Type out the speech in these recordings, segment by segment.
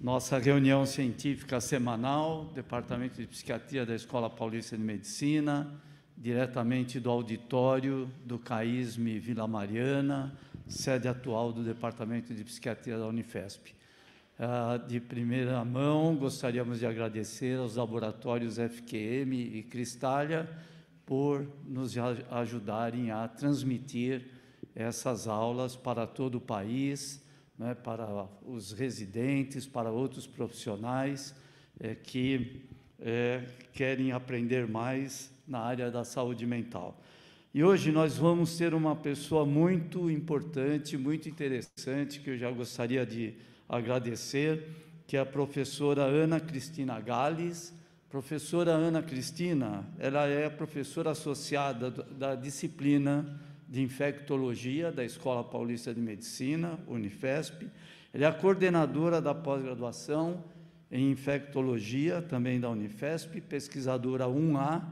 nossa reunião científica semanal, Departamento de Psiquiatria da Escola Paulista de Medicina, diretamente do auditório do CAISM Vila Mariana, sede atual do Departamento de Psiquiatria da Unifesp. De primeira mão, gostaríamos de agradecer aos laboratórios FQM e Cristália por nos ajudarem a transmitir essas aulas para todo o país, né, para os residentes, para outros profissionais que querem aprender mais na área da saúde mental. E hoje nós vamos ter uma pessoa muito importante, muito interessante, que eu já gostaria de agradecer, que é a professora Ana Cristina Gales. Professora Ana Cristina, ela é professora associada da disciplina de infectologia da Escola Paulista de Medicina, Unifesp. Ela é a coordenadora da pós-graduação em infectologia, também da Unifesp, pesquisadora 1A,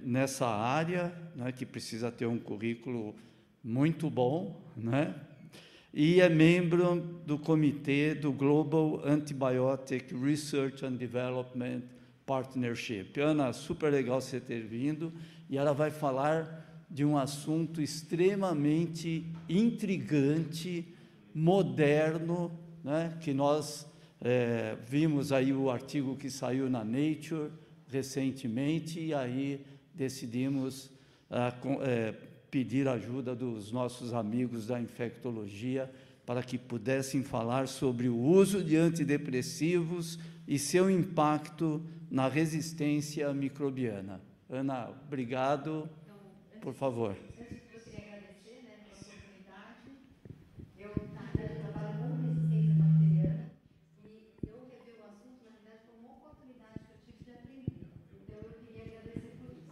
nessa área, né, que precisa ter um currículo muito bom, né? E é membro do comitê do Global Antibiotic Research and Development Partnership. Ana, super legal você ter vindo, e ela vai falar de um assunto extremamente intrigante, moderno, né, que nós vimos aí o artigo que saiu na Nature recentemente, e aí decidimos pedir ajuda dos nossos amigos da infectologia para que pudessem falar sobre o uso de antidepressivos e seu impacto na resistência microbiana. Ana, obrigado. Por favor. Eu queria agradecer, né, pela oportunidade. Eu, na verdade, trabalho com resistência bacteriana e eu rever o assunto, na verdade, foi uma oportunidade que eu tive de aprender. Então, eu queria agradecer por isso.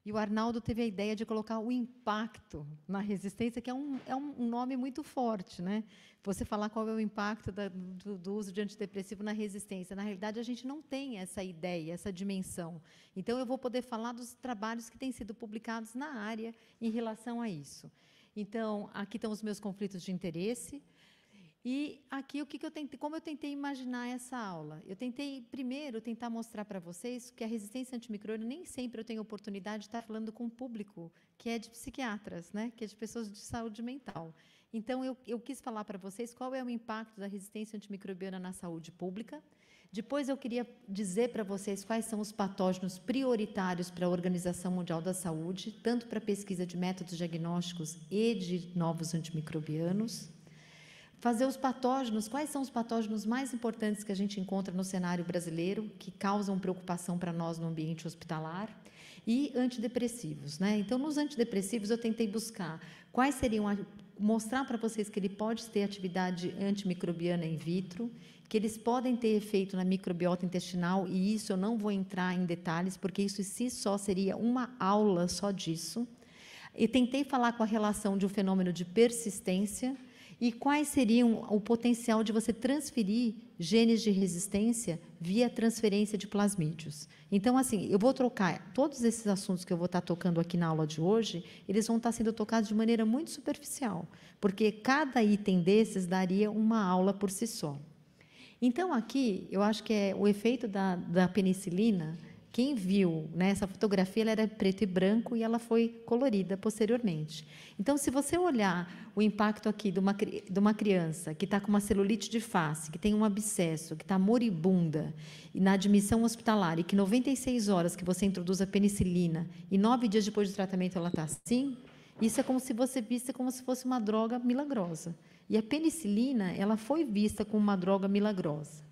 E o Arnaldo teve a ideia de colocar o impacto na resistência, que é um nome muito forte, né? Você falar qual é o impacto do uso de antidepressivo na resistência. Na realidade, a gente não tem essa ideia, essa dimensão. Então, eu vou poder falar dos trabalhos que têm sido publicados na área em relação a isso. Então, aqui estão os meus conflitos de interesse. E aqui, como eu tentei imaginar essa aula? Eu tentei, primeiro, tentar mostrar para vocês que a resistência antimicrobiana, nem sempre eu tenho oportunidade de estar falando com um público que é de psiquiatras, né? Que é de pessoas de saúde mental. Então, eu quis falar para vocês qual é o impacto da resistência antimicrobiana na saúde pública. Depois, eu queria dizer para vocês quais são os patógenos prioritários para a Organização Mundial da Saúde, tanto para a pesquisa de métodos diagnósticos e de novos antimicrobianos. Fazer os patógenos, quais são os patógenos mais importantes que a gente encontra no cenário brasileiro, que causam preocupação para nós no ambiente hospitalar, e antidepressivos, né? Então, nos antidepressivos, eu tentei buscar quais seriam, mostrar para vocês que ele pode ter atividade antimicrobiana in vitro, que eles podem ter efeito na microbiota intestinal, e isso eu não vou entrar em detalhes, porque isso em si só seria uma aula só disso. E tentei falar com a relação de um fenômeno de persistência, e quais seriam o potencial de você transferir genes de resistência via transferência de plasmídios. Então, assim, eu vou trocar todos esses assuntos que eu vou estar tocando aqui na aula de hoje, eles vão estar sendo tocados de maneira muito superficial, porque cada item desses daria uma aula por si só. Então, aqui, eu acho que é o efeito da penicilina. Quem viu, né, essa fotografia, ela era preto e branco e ela foi colorida posteriormente. Então, se você olhar o impacto aqui de uma criança que está com uma celulite de face, que tem um abscesso, que está moribunda, e na admissão hospitalar, e que 96 horas que você introduz a penicilina, e 9 dias depois do tratamento ela está assim, isso é como se você visse como se fosse uma droga milagrosa. E a penicilina, ela foi vista como uma droga milagrosa.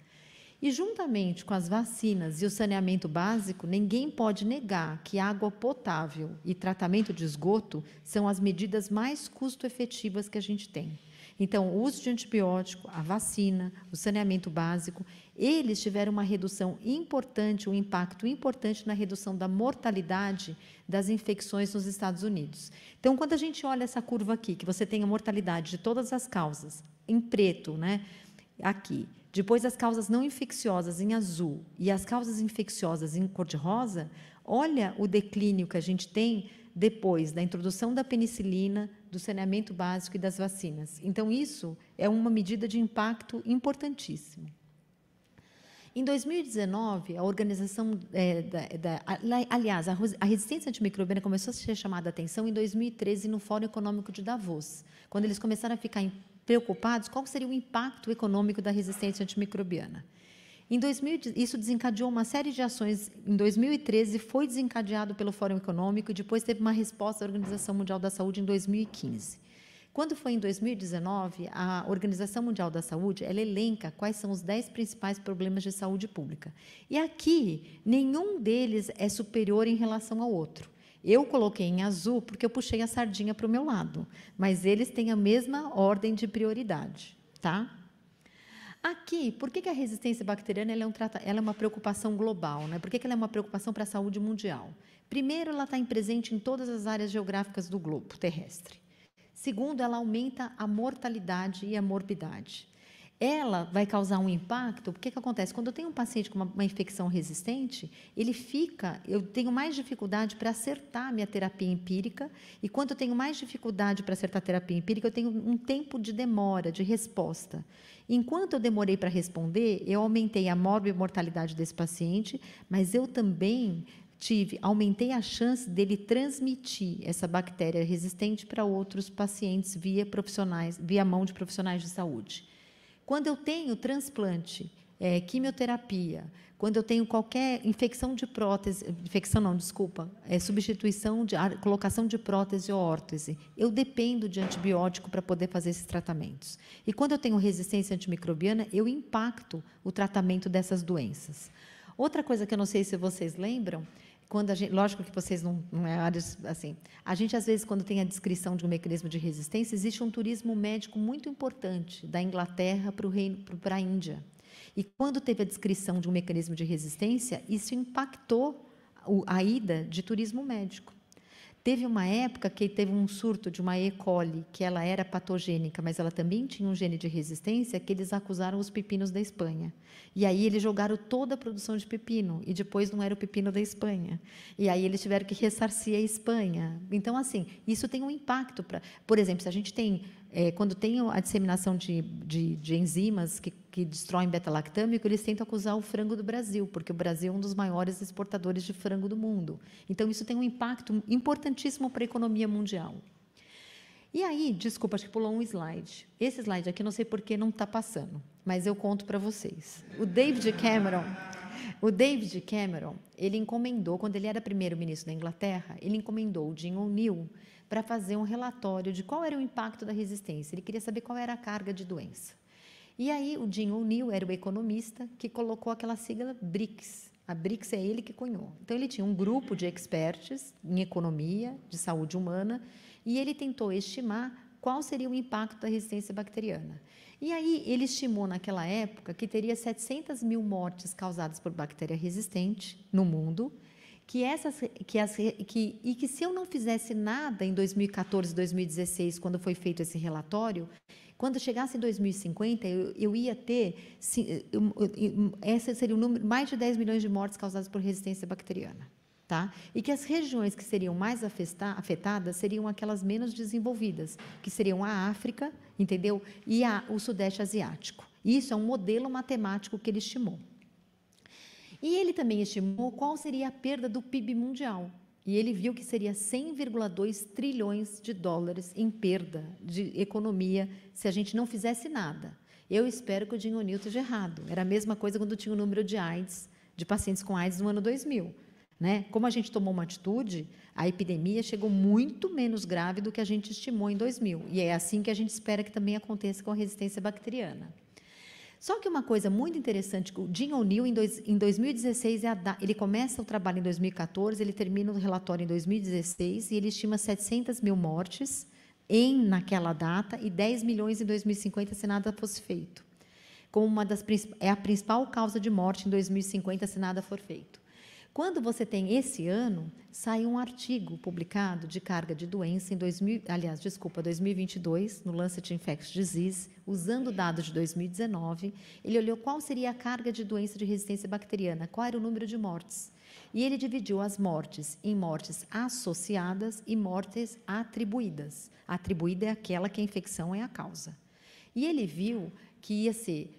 E, juntamente com as vacinas e o saneamento básico, ninguém pode negar que água potável e tratamento de esgoto são as medidas mais custo-efetivas que a gente tem. Então, o uso de antibiótico, a vacina, o saneamento básico, eles tiveram uma redução importante, um impacto importante na redução da mortalidade das infecções nos Estados Unidos. Então, quando a gente olha essa curva aqui, que você tem a mortalidade de todas as causas, em preto, né, aqui, depois as causas não infecciosas em azul e as causas infecciosas em cor-de-rosa, olha o declínio que a gente tem depois da introdução da penicilina, do saneamento básico e das vacinas. Então, isso é uma medida de impacto importantíssimo. Em 2019, a organização, aliás, a resistência antimicrobiana começou a ser chamada a atenção em 2013 no Fórum Econômico de Davos, quando eles começaram a ficar preocupados qual seria o impacto econômico da resistência antimicrobiana. Isso desencadeou uma série de ações. Em 2013, foi desencadeado pelo Fórum Econômico e depois teve uma resposta da Organização Mundial da Saúde em 2015. Quando foi em 2019, a Organização Mundial da Saúde, ela elenca quais são os 10 principais problemas de saúde pública. E aqui, nenhum deles é superior em relação ao outro. Eu coloquei em azul porque eu puxei a sardinha para o meu lado, mas eles têm a mesma ordem de prioridade, tá? Aqui, por que a resistência bacteriana ela é uma preocupação global, né? Por que ela é uma preocupação para a saúde mundial? Primeiro, ela está presente em todas as áreas geográficas do globo terrestre. Segundo, ela aumenta a mortalidade e a morbidade. Ela vai causar um impacto, porque que acontece? Quando eu tenho um paciente com uma infecção resistente, eu tenho mais dificuldade para acertar a minha terapia empírica, e quando eu tenho mais dificuldade para acertar a terapia empírica, eu tenho um tempo de demora, de resposta. Enquanto eu demorei para responder, eu aumentei a mortalidade desse paciente, mas eu também aumentei a chance dele transmitir essa bactéria resistente para outros pacientes via mão de profissionais de saúde. Quando eu tenho transplante, quimioterapia, quando eu tenho qualquer infecção de prótese, substituição colocação de prótese ou órtese, eu dependo de antibiótico para poder fazer esses tratamentos. E quando eu tenho resistência antimicrobiana, eu impacto o tratamento dessas doenças. Outra coisa que eu não sei se vocês lembram, lógico que vocês não é áreas assim, a gente às vezes quando tem a descrição de um mecanismo de resistência, existe um turismo médico muito importante da Inglaterra para a Índia. E quando teve a descrição de um mecanismo de resistência, isso impactou a ida de turismo médico. Teve uma época que teve um surto de uma E. coli, que ela era patogênica, mas ela também tinha um gene de resistência, que eles acusaram os pepinos da Espanha. E aí eles jogaram toda a produção de pepino, e depois não era o pepino da Espanha. E aí eles tiveram que ressarcir a Espanha. Então, assim, isso tem um impacto. Por exemplo, se a gente tem, quando tem a disseminação de enzimas que destroem beta-lactâmico, eles tentam acusar o frango do Brasil, porque o Brasil é um dos maiores exportadores de frango do mundo. Então, isso tem um impacto importantíssimo para a economia mundial. E aí, desculpa, acho que pulou um slide. Esse slide aqui, não sei por que não está passando, mas eu conto para vocês. O David Cameron, ele encomendou, quando ele era primeiro-ministro da Inglaterra, ele encomendou o Jim O'Neill para fazer um relatório de qual era o impacto da resistência. Ele queria saber qual era a carga de doença. E aí, o Jim O'Neill era o economista que colocou aquela sigla BRICS. A BRICS é ele que cunhou. Então, ele tinha um grupo de experts em economia, de saúde humana, e ele tentou estimar qual seria o impacto da resistência bacteriana. E aí, ele estimou, naquela época, que teria 700 mil mortes causadas por bactéria resistente no mundo, que se eu não fizesse nada em 2014, 2016, quando foi feito esse relatório, quando chegasse em 2050, eu ia ter, esse seria o número, mais de 10 milhões de mortes causadas por resistência bacteriana. Tá? E que as regiões que seriam mais afetadas seriam aquelas menos desenvolvidas, que seriam a África, entendeu? E o Sudeste Asiático. Isso é um modelo matemático que ele estimou. E ele também estimou qual seria a perda do PIB mundial. E ele viu que seria 100,2 trilhões de dólares em perda de economia se a gente não fizesse nada. Eu espero que o Jim O'Neill esteja errado. Era a mesma coisa quando tinha o número de AIDS, de pacientes com AIDS no ano 2000. Né? Como a gente tomou uma atitude, a epidemia chegou muito menos grave do que a gente estimou em 2000. E é assim que a gente espera que também aconteça com a resistência bacteriana. Só que uma coisa muito interessante, o Jim O'Neill, em 2016, ele começa o trabalho em 2014, ele termina o relatório em 2016, e ele estima 700 mil mortes naquela data e 10 milhões em 2050 se nada fosse feito. Como a principal causa de morte em 2050 se nada for feito. Quando você tem esse ano, sai um artigo publicado de carga de doença em 2022, no Lancet Infectious Disease, usando dados de 2019, ele olhou qual seria a carga de doença de resistência bacteriana, qual era o número de mortes. E ele dividiu as mortes em mortes associadas e mortes atribuídas. A atribuída é aquela que a infecção é a causa. E ele viu que ia ser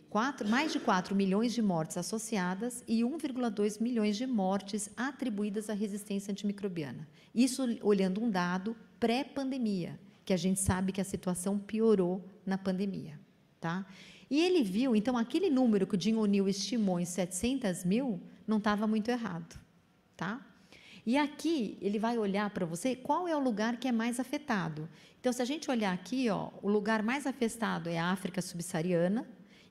mais de 4 milhões de mortes associadas e 1,2 milhões de mortes atribuídas à resistência antimicrobiana. Isso olhando um dado pré-pandemia, que a gente sabe que a situação piorou na pandemia. Tá? E ele viu, então, aquele número que o Jim O'Neill estimou em 700 mil não estava muito errado. Tá? E aqui ele vai olhar para você qual é o lugar que é mais afetado. Então, se a gente olhar aqui, ó, o lugar mais afetado é a África subsaariana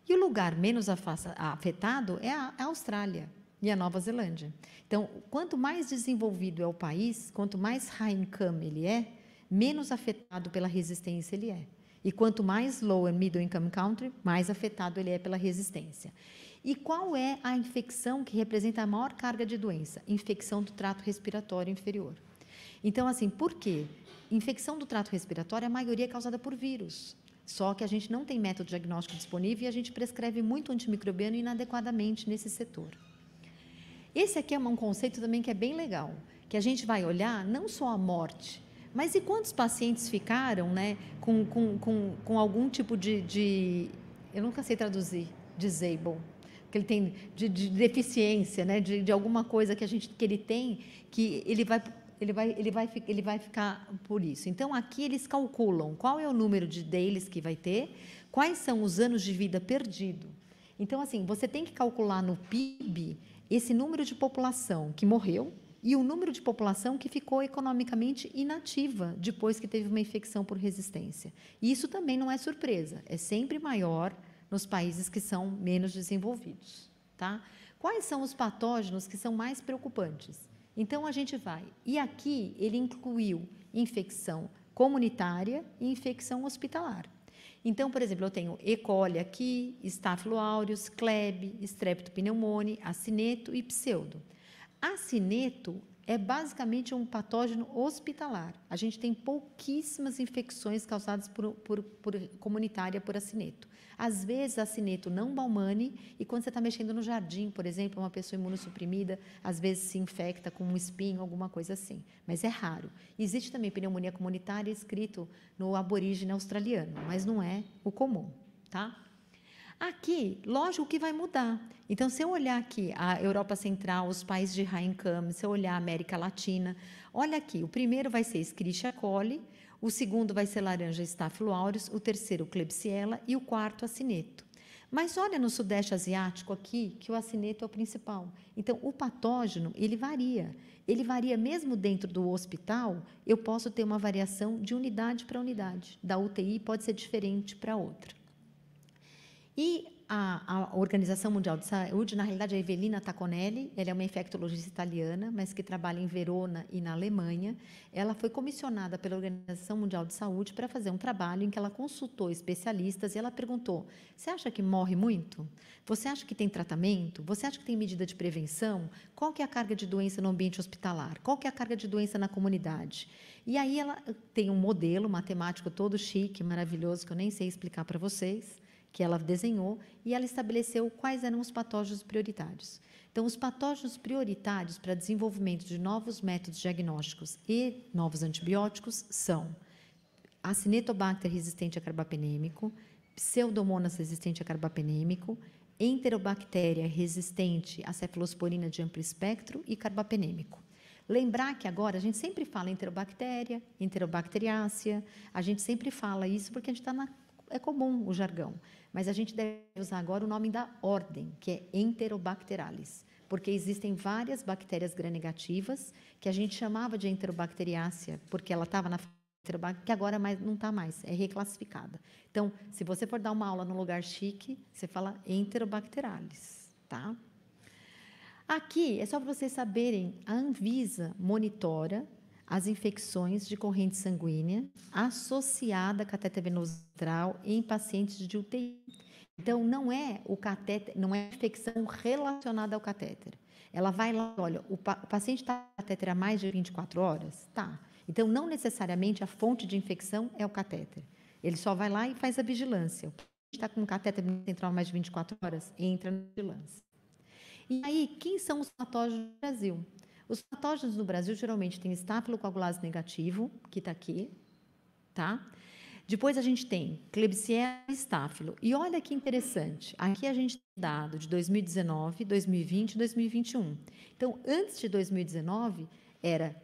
e o lugar menos afetado é a Austrália e a Nova Zelândia. Então, quanto mais desenvolvido é o país, quanto mais high income ele é, menos afetado pela resistência ele é. E quanto mais low and middle income country, mais afetado ele é pela resistência. E qual é a infecção que representa a maior carga de doença? Infecção do trato respiratório inferior. Então, assim, por quê? Infecção do trato respiratório, a maioria é causada por vírus. Só que a gente não tem método diagnóstico disponível e a gente prescreve muito antimicrobiano inadequadamente nesse setor. Esse aqui é um conceito também que é bem legal, que a gente vai olhar não só a morte, mas e quantos pacientes ficaram, né, com algum tipo de eu nunca sei traduzir, disable, que ele tem de deficiência, né, de alguma coisa que ele tem, que ele vai ficar por isso. Então, aqui eles calculam qual é o número deles que vai ter, quais são os anos de vida perdido. Então, assim, você tem que calcular no PIB esse número de população que morreu e o número de população que ficou economicamente inativa depois que teve uma infecção por resistência. E isso também não é surpresa, é sempre maior nos países que são menos desenvolvidos. Tá? Quais são os patógenos que são mais preocupantes? Então, a gente vai. E aqui, ele incluiu infecção comunitária e infecção hospitalar. Então, por exemplo, eu tenho E. coli aqui, Staphylococcus aureus, Kleb, Streptopneumoniae, acineto e pseudo. Acineto é basicamente um patógeno hospitalar. A gente tem pouquíssimas infecções causadas por comunitária por acineto. Às vezes, acineto não baumane, e quando você está mexendo no jardim, por exemplo, uma pessoa imunossuprimida, às vezes se infecta com um espinho, alguma coisa assim, mas é raro. Existe também pneumonia comunitária escrito no aborígene australiano, mas não é o comum, tá? Aqui, lógico que vai mudar. Então, se eu olhar aqui a Europa Central, os países de high income, se eu olhar a América Latina, olha aqui, o primeiro vai ser Escherichia coli, o segundo vai ser laranja Staphylococcus aureus, o terceiro Klebsiella e o quarto acineto. Mas olha no Sudeste Asiático aqui, que o acineto é o principal. Então, o patógeno, ele varia. Ele varia mesmo dentro do hospital, eu posso ter uma variação de unidade para unidade. Da UTI pode ser diferente para outra. E a Organização Mundial de Saúde, na realidade, a Evelina Tacconelli, ela é uma infectologista italiana, mas que trabalha em Verona e na Alemanha. Ela foi comissionada pela Organização Mundial de Saúde para fazer um trabalho em que ela consultou especialistas e ela perguntou: você acha que morre muito? Você acha que tem tratamento? Você acha que tem medida de prevenção? Qual que é a carga de doença no ambiente hospitalar? Qual que é a carga de doença na comunidade? E aí ela tem um modelo matemático todo chique, maravilhoso, que eu nem sei explicar para vocês, que ela desenhou, e ela estabeleceu quais eram os patógenos prioritários. Então, os patógenos prioritários para desenvolvimento de novos métodos diagnósticos e novos antibióticos são Acinetobacter resistente a carbapenêmico, Pseudomonas resistente a carbapenêmico, Enterobactéria resistente a cefalosporina de amplo espectro e carbapenêmico. Lembrar que agora a gente sempre fala Enterobactéria, Enterobacteriácea, a gente sempre fala isso porque a gente está é comum o jargão, mas a gente deve usar agora o nome da ordem, que é Enterobacterales, porque existem várias bactérias gram-negativas que a gente chamava de Enterobacteriácea, porque ela estava na Enterobacter, que agora não está mais, é reclassificada. Então, se você for dar uma aula num lugar chique, você fala Enterobacterales, tá? Aqui, é só para vocês saberem, a Anvisa monitora as infecções de corrente sanguínea associada a cateter venoso central em pacientes de UTI. Então, não é o catéter, não é infecção relacionada ao catéter. Ela vai lá, olha, o paciente está com catéter há mais de 24 horas? Tá. Então, não necessariamente a fonte de infecção é o catéter. Ele só vai lá e faz a vigilância. O paciente está com catéter central há mais de 24 horas? Entra na vigilância. E aí, quem são os patógenos no Brasil? Os patógenos no Brasil geralmente tem estafilocoagulase negativo, que está aqui, tá? Depois a gente tem Klebsiella e Staphylo. E olha que interessante, aqui a gente tem dado de 2019, 2020 e 2021. Então, antes de 2019, era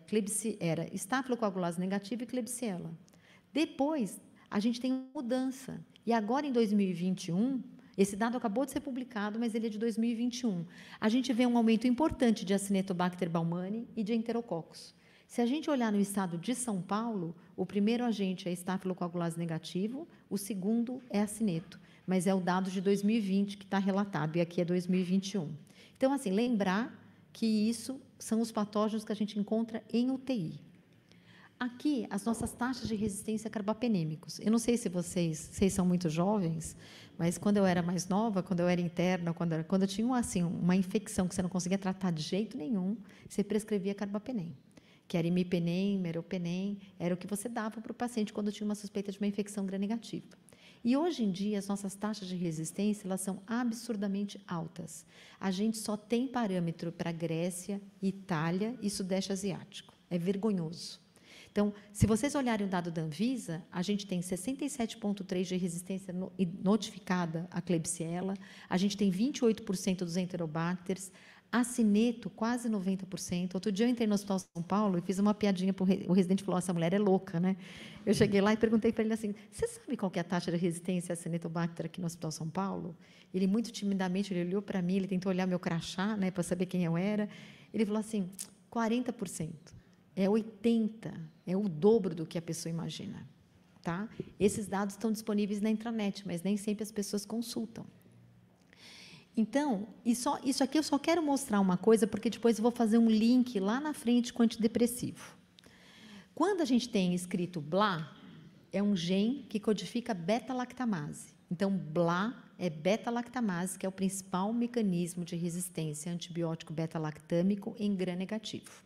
estafilocoagulase negativa e Klebsiella. Depois, a gente tem uma mudança. E agora, em 2021, esse dado acabou de ser publicado, mas ele é de 2021. A gente vê um aumento importante de Acinetobacter baumannii e de Enterococcus. Se a gente olhar no estado de São Paulo, o primeiro agente é estafilocoagulase negativo, o segundo é acineto, mas é o dado de 2020 que está relatado, e aqui é 2021. Então, assim, lembrar que isso são os patógenos que a gente encontra em UTI. Aqui, as nossas taxas de resistência a carbapenêmicos. Eu não sei se vocês são muito jovens, mas quando eu era mais nova, quando eu era interna, quando eu tinha assim, uma infecção que você não conseguia tratar de jeito nenhum, você prescrevia carbapenem, que era imipenem, meropenem, era o que você dava para o paciente quando tinha uma suspeita de uma infecção gram-negativa. E hoje em dia, as nossas taxas de resistência, elas são absurdamente altas. A gente só tem parâmetro para Grécia, Itália e Sudeste Asiático. É vergonhoso. Então, se vocês olharem o dado da Anvisa, a gente tem 67,3% de resistência notificada à Klebsiella, a gente tem 28% dos Enterobacters, acineto, quase 90%. Outro dia eu entrei no Hospital São Paulo e fiz uma piadinha para o residente, falou, essa mulher é louca, né? Eu cheguei lá e perguntei para ele assim, você sabe qual que é a taxa de resistência a Acinetobacter aqui no Hospital São Paulo? Ele, muito timidamente, ele olhou para mim, ele tentou olhar meu crachá, né, para saber quem eu era. Ele falou assim, 40%. É 80%, é o dobro do que a pessoa imagina. Tá? Esses dados estão disponíveis na intranet, mas nem sempre as pessoas consultam. Então, isso aqui eu só quero mostrar uma coisa, porque depois eu vou fazer um link lá na frente com o antidepressivo. Quando a gente tem escrito BLA, é um gene que codifica beta-lactamase. Então, BLA é beta-lactamase, que é o principal mecanismo de resistência a antibiótico beta-lactâmico em gram-negativo.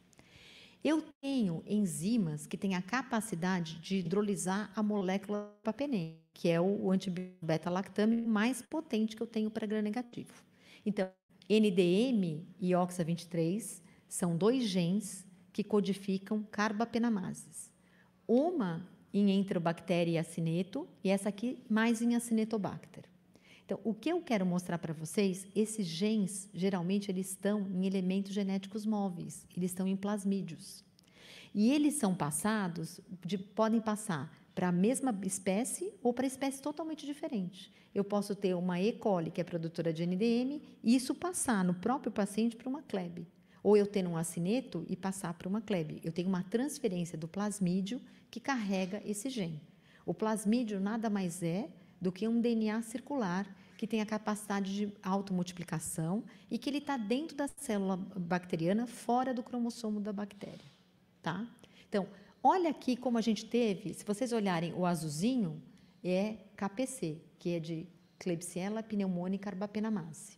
Eu tenho enzimas que têm a capacidade de hidrolisar a molécula papenem, que é o antibiótico beta-lactâmico mais potente que eu tenho para gram-negativo. Então, NDM e OXA23 são dois genes que codificam carbapenamases. Uma em Enterobacter e acineto, e essa aqui mais em Acinetobacter. Então, o que eu quero mostrar para vocês, esses genes, geralmente, eles estão em elementos genéticos móveis, eles estão em plasmídios. E eles são passados, podem passar para a mesma espécie ou para espécie totalmente diferente. Eu posso ter uma E. coli, que é produtora de NDM, e isso passar no próprio paciente para uma CLEB. Ou eu ter um acineto e passar para uma CLEB. Eu tenho uma transferência do plasmídio que carrega esse gene. O plasmídio nada mais é do que um DNA circular que tem a capacidade de automultiplicação e que ele está dentro da célula bacteriana, fora do cromossomo da bactéria. Tá? Então, olha aqui como a gente teve, se vocês olharem o azulzinho, é KPC, que é de Klebsiella pneumoniae carbapenamase.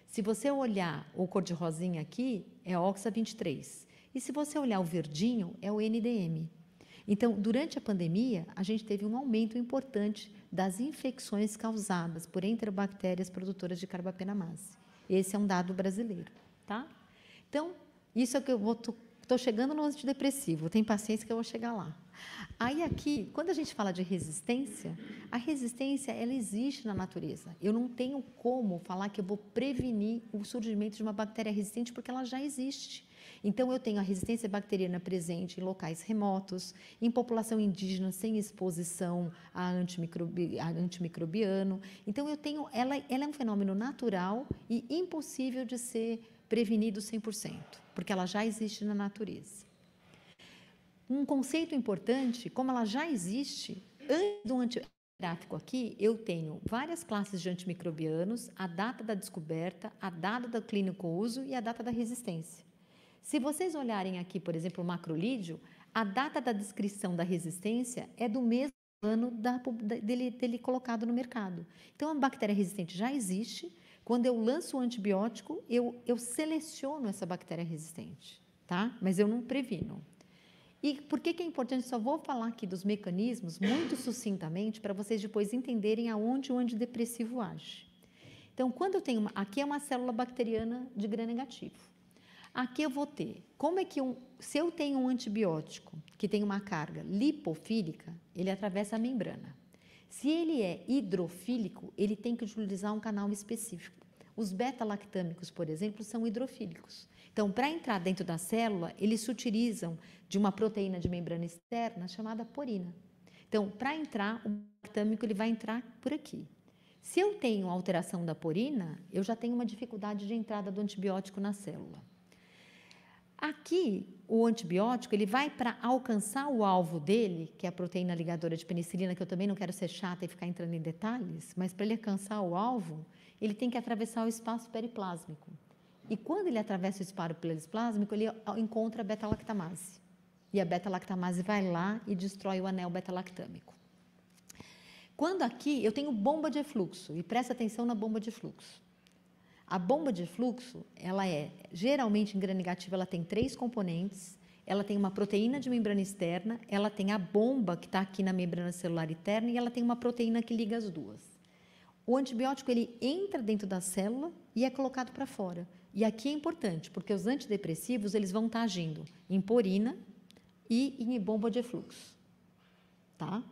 Se você olhar o cor de rosinha aqui, é OXA23. E se você olhar o verdinho, é o NDM. Então, durante a pandemia, a gente teve um aumento importante das infecções causadas por enterobactérias produtoras de carbapenamase. Esse é um dado brasileiro, tá? Então, isso é que eu estou chegando no antidepressivo, tem paciência que eu vou chegar lá. Aí aqui, quando a gente fala de resistência, a resistência, ela existe na natureza. Eu não tenho como falar que eu vou prevenir o surgimento de uma bactéria resistente, porque ela já existe. Então, eu tenho a resistência bacteriana presente em locais remotos, em população indígena sem exposição a antimicrobiano. Então, ela é um fenômeno natural e impossível de ser prevenido 100%, porque ela já existe na natureza. Um conceito importante, como ela já existe, antes do antigráfico aqui, eu tenho várias classes de antimicrobianos, a data da descoberta, a data do clínico uso e a data da resistência. Se vocês olharem aqui, por exemplo, o macrolídeo, a data da descrição da resistência é do mesmo ano dele colocado no mercado. Então, a bactéria resistente já existe. Quando eu lanço o antibiótico, eu seleciono essa bactéria resistente, tá? Mas eu não previno. E por que é importante? Só vou falar aqui dos mecanismos muito sucintamente para vocês depois entenderem aonde o antidepressivo age. Então, quando eu tenho aqui é uma célula bacteriana de gram negativo. Aqui eu vou ter, como é que se eu tenho um antibiótico que tem uma carga lipofílica, ele atravessa a membrana. Se ele é hidrofílico, ele tem que utilizar um canal específico. Os beta-lactâmicos, por exemplo, são hidrofílicos. Então, para entrar dentro da célula, eles se utilizam de uma proteína de membrana externa chamada porina. Então, para entrar, o lactâmico ele vai entrar por aqui. Se eu tenho alteração da porina, eu já tenho uma dificuldade de entrada do antibiótico na célula. Aqui, o antibiótico, ele vai para alcançar o alvo dele, que é a proteína ligadora de penicilina, que eu também não quero ser chata e ficar entrando em detalhes, mas para ele alcançar o alvo, ele tem que atravessar o espaço periplásmico. E quando ele atravessa o espaço periplásmico, ele encontra a beta-lactamase. E a beta-lactamase vai lá e destrói o anel beta-lactâmico. Quando aqui, eu tenho bomba de fluxo, e presta atenção na bomba de fluxo. A bomba de fluxo, ela geralmente em gram negativo, ela tem 3 componentes, ela tem uma proteína de membrana externa, ela tem a bomba que está aqui na membrana celular interna e ela tem uma proteína que liga as duas. O antibiótico, ele entra dentro da célula e é colocado para fora. E aqui é importante, porque os antidepressivos, eles vão estar agindo em porina e em bomba de fluxo, tá?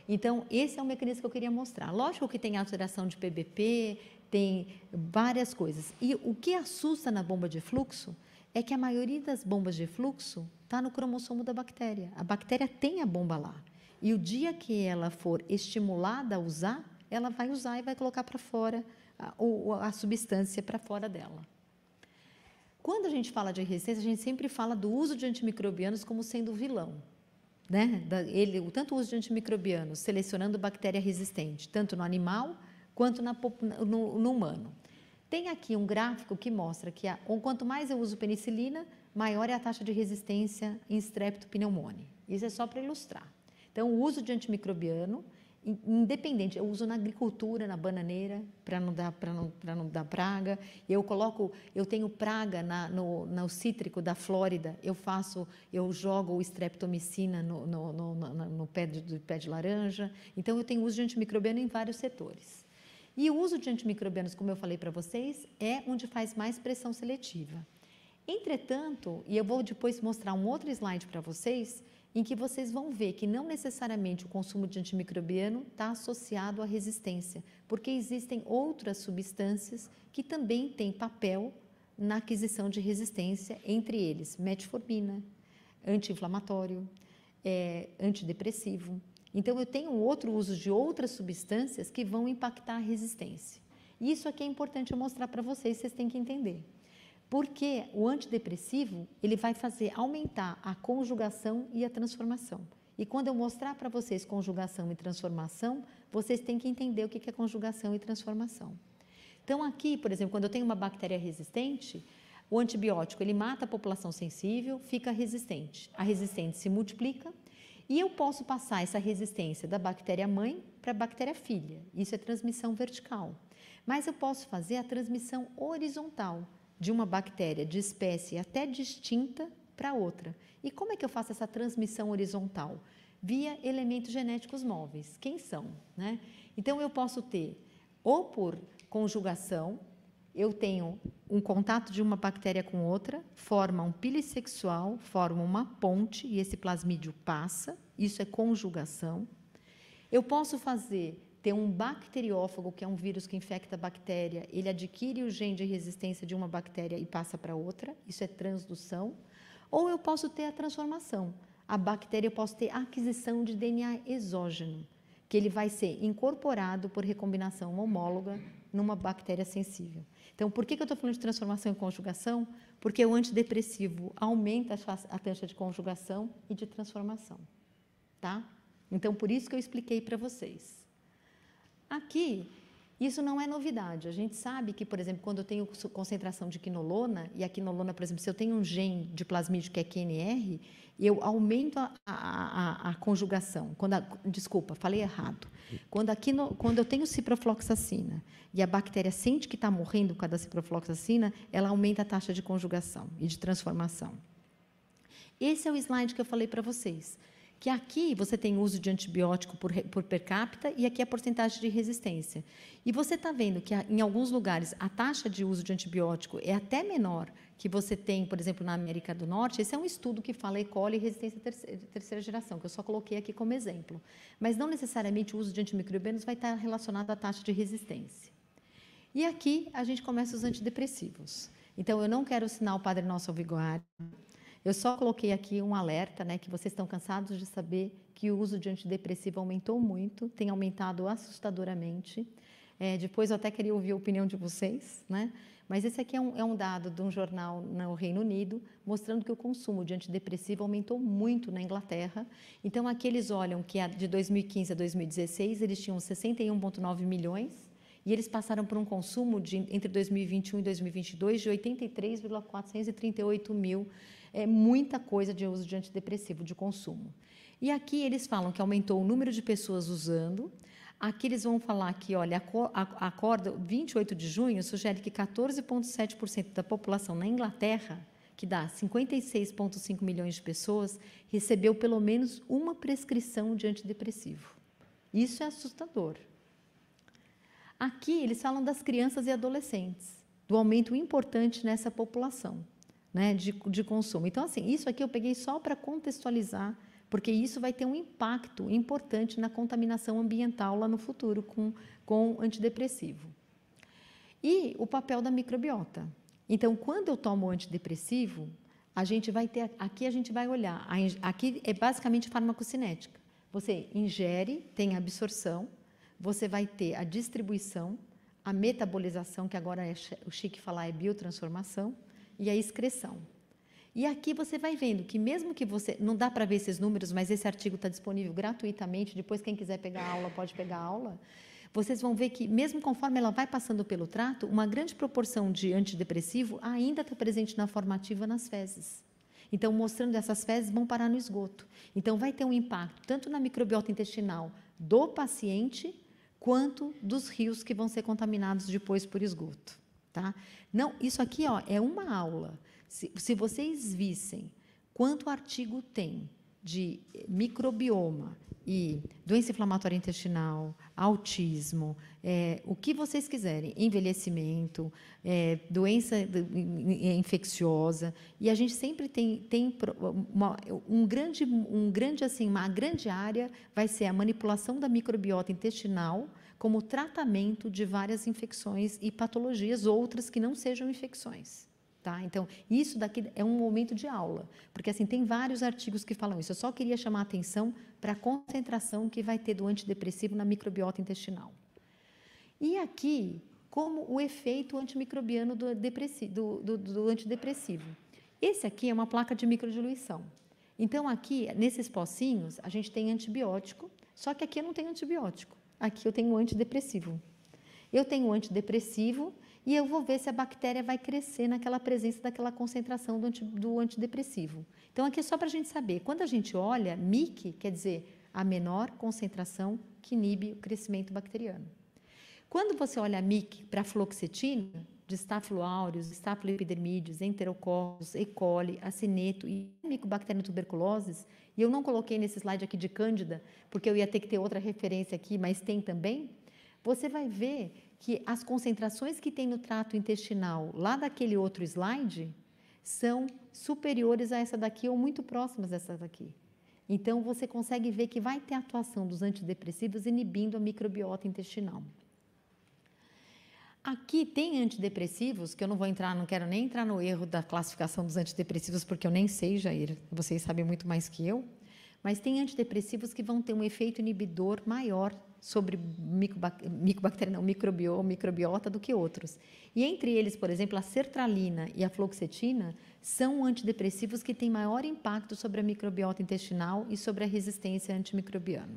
Então, esse é o mecanismo que eu queria mostrar. Lógico que tem alteração de PBP, tem várias coisas. E o que assusta na bomba de fluxo é que a maioria das bombas de fluxo está no cromossomo da bactéria. A bactéria tem a bomba lá. E o dia que ela for estimulada a usar, ela vai usar e vai colocar para fora a substância para fora dela. Quando a gente fala de resistência, a gente sempre fala do uso de antimicrobianos como sendo vilão. Né? Tanto o uso de antimicrobianos, selecionando bactéria resistente, tanto no animal quanto no humano. Tem aqui um gráfico que mostra que quanto mais eu uso penicilina, maior é a taxa de resistência em Streptopneumoniae. Isso é só para ilustrar. Então, o uso de antimicrobiano, independente, eu uso na agricultura, na bananeira, para não dar praga. Eu tenho praga no cítrico da Flórida, eu jogo o streptomicina no pé de laranja. Então, eu tenho uso de antimicrobiano em vários setores. E o uso de antimicrobianos, como eu falei para vocês, é onde faz mais pressão seletiva. Entretanto, e eu vou depois mostrar um outro slide para vocês, em que vocês vão ver que não necessariamente o consumo de antimicrobiano está associado à resistência, porque existem outras substâncias que também têm papel na aquisição de resistência, entre eles metformina, anti-inflamatório, antidepressivo. Então, eu tenho outro uso de outras substâncias que vão impactar a resistência. E isso aqui é importante eu mostrar para vocês têm que entender. Porque o antidepressivo, ele vai fazer aumentar a conjugação e a transformação. E quando eu mostrar para vocês conjugação e transformação, vocês têm que entender o que é conjugação e transformação. Então, aqui, por exemplo, quando eu tenho uma bactéria resistente, o antibiótico, ele mata a população sensível, fica resistente. A resistente se multiplica e eu posso passar essa resistência da bactéria mãe para a bactéria filha. Isso é transmissão vertical. Mas eu posso fazer a transmissão horizontal, de uma bactéria de espécie até distinta para outra. E como é que eu faço essa transmissão horizontal? Via elementos genéticos móveis. Quem são? Né? Então, eu posso ter, ou por conjugação, eu tenho um contato de uma bactéria com outra, forma um polissexual, forma uma ponte, e esse plasmídio passa, isso é conjugação. Eu posso ter um bacteriófago, que é um vírus que infecta a bactéria, ele adquire o gene de resistência de uma bactéria e passa para outra, isso é transdução. Ou eu posso ter a transformação. A bactéria, eu posso ter a aquisição de DNA exógeno, que ele vai ser incorporado por recombinação homóloga numa bactéria sensível. Então, por que eu estou falando de transformação e conjugação? Porque o antidepressivo aumenta a taxa de conjugação e de transformação, tá? Então, por isso que eu expliquei para vocês. Aqui, Isso não é novidade. A gente sabe que, por exemplo, quando eu tenho concentração de quinolona, e a quinolona, por exemplo, se eu tenho um gene de plasmídio que é QNR, eu aumento a conjugação. Desculpa, falei errado. Quando eu tenho ciprofloxacina e a bactéria sente que está morrendo por causa da ciprofloxacina, ela aumenta a taxa de conjugação e de transformação. Esse é o slide que eu falei para vocês. Que aqui você tem uso de antibiótico por per capita e aqui a porcentagem de resistência. E você está vendo que em alguns lugares a taxa de uso de antibiótico é até menor que você tem, por exemplo, na América do Norte. Esse é um estudo que fala E. coli e resistência terceira geração, que eu só coloquei aqui como exemplo. Mas não necessariamente o uso de antimicrobianos vai estar relacionado à taxa de resistência. E aqui a gente começa os antidepressivos. Então, eu não quero ensinar o Padre Nosso ao Vigário. Eu só coloquei aqui um alerta, né, que vocês estão cansados de saber que o uso de antidepressivo aumentou muito, tem aumentado assustadoramente. Depois eu até queria ouvir a opinião de vocês, né? Mas esse aqui é um dado de um jornal no Reino Unido, mostrando que o consumo de antidepressivo aumentou muito na Inglaterra. Então, aqui eles olham que de 2015 a 2016, eles tinham 61,9 milhões, e eles passaram por um consumo entre 2021 e 2022 de 83,438 mil. É muita coisa de uso de antidepressivo, de consumo. E aqui eles falam que aumentou o número de pessoas usando. Aqui eles vão falar que, olha, a corda 28 de junho sugere que 14,7% da população na Inglaterra, que dá 56,5 milhões de pessoas, recebeu pelo menos uma prescrição de antidepressivo. Isso é assustador. Aqui eles falam das crianças e adolescentes, do aumento importante nessa população, né, de consumo. Então, assim, isso aqui eu peguei só para contextualizar, porque isso vai ter um impacto importante na contaminação ambiental lá no futuro com antidepressivo. E o papel da microbiota. Então, quando eu tomo antidepressivo, aqui a gente vai olhar, aqui é basicamente farmacocinética. Você ingere, tem absorção, você vai ter a distribuição, a metabolização, que agora o chique falar é biotransformação, e a excreção. E aqui você vai vendo que mesmo que você... Não dá para ver esses números, mas esse artigo está disponível gratuitamente, depois quem quiser pegar a aula, pode pegar a aula. Vocês vão ver que mesmo conforme ela vai passando pelo trato, uma grande proporção de antidepressivo ainda está presente na formativa nas fezes. Então, mostrando que essas fezes vão parar no esgoto. Então, vai ter um impacto tanto na microbiota intestinal do paciente, quanto dos rios que vão ser contaminados depois por esgoto. Tá? Não, isso aqui, ó, é uma aula. Se vocês vissem quanto artigo tem de microbioma e doença inflamatória intestinal, autismo, o que vocês quiserem, envelhecimento, doença infecciosa, e a gente sempre tem uma grande área vai ser a manipulação da microbiota intestinal como tratamento de várias infecções e patologias, outras que não sejam infecções. Tá? Então, isso daqui é um momento de aula, porque assim, tem vários artigos que falam isso. Eu só queria chamar a atenção para a concentração que vai ter do antidepressivo na microbiota intestinal. E aqui, como o efeito antimicrobiano do antidepressivo. Esse aqui é uma placa de microdiluição. Então, aqui, nesses pocinhos, a gente tem antibiótico, só que aqui eu não tenho antibiótico. Aqui eu tenho antidepressivo. Eu tenho antidepressivo e eu vou ver se a bactéria vai crescer naquela presença daquela concentração do antidepressivo. Então, aqui é só para a gente saber. Quando a gente olha, MIC quer dizer a menor concentração que inibe o crescimento bacteriano. Quando você olha a MIC para a fluoxetina, de Staphylo aureus, Staphylo epidermidis, Enterococcus, E. coli, acineto e Mycobacterium tuberculosis, e eu não coloquei nesse slide aqui de Cândida, porque eu ia ter que ter outra referência aqui, mas tem também, você vai ver que as concentrações que tem no trato intestinal, lá daquele outro slide, são superiores a essa daqui ou muito próximas dessa daqui. Então, você consegue ver que vai ter atuação dos antidepressivos inibindo a microbiota intestinal. Aqui tem antidepressivos, que eu não quero nem entrar no erro da classificação dos antidepressivos, porque eu nem sei, Jair, vocês sabem muito mais que eu, mas tem antidepressivos que vão ter um efeito inibidor maior sobre microbiota do que outros. E entre eles, por exemplo, a sertralina e a fluoxetina são antidepressivos que têm maior impacto sobre a microbiota intestinal e sobre a resistência antimicrobiana.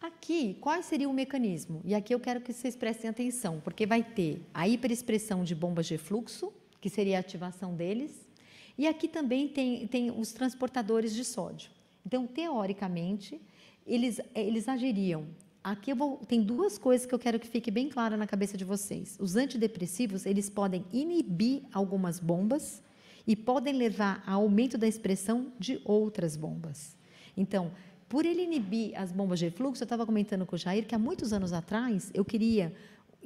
Aqui, qual seria o mecanismo? E aqui eu quero que vocês prestem atenção, porque vai ter a hiperexpressão de bombas de fluxo, que seria a ativação deles, e aqui também tem os transportadores de sódio. Então, teoricamente, eles agiriam. Aqui tem duas coisas que eu quero que fique bem clara na cabeça de vocês. Os antidepressivos, eles podem inibir algumas bombas e podem levar a aumento da expressão de outras bombas. Então, por ele inibir as bombas de fluxo, eu estava comentando com o Jair que há muitos anos atrás eu queria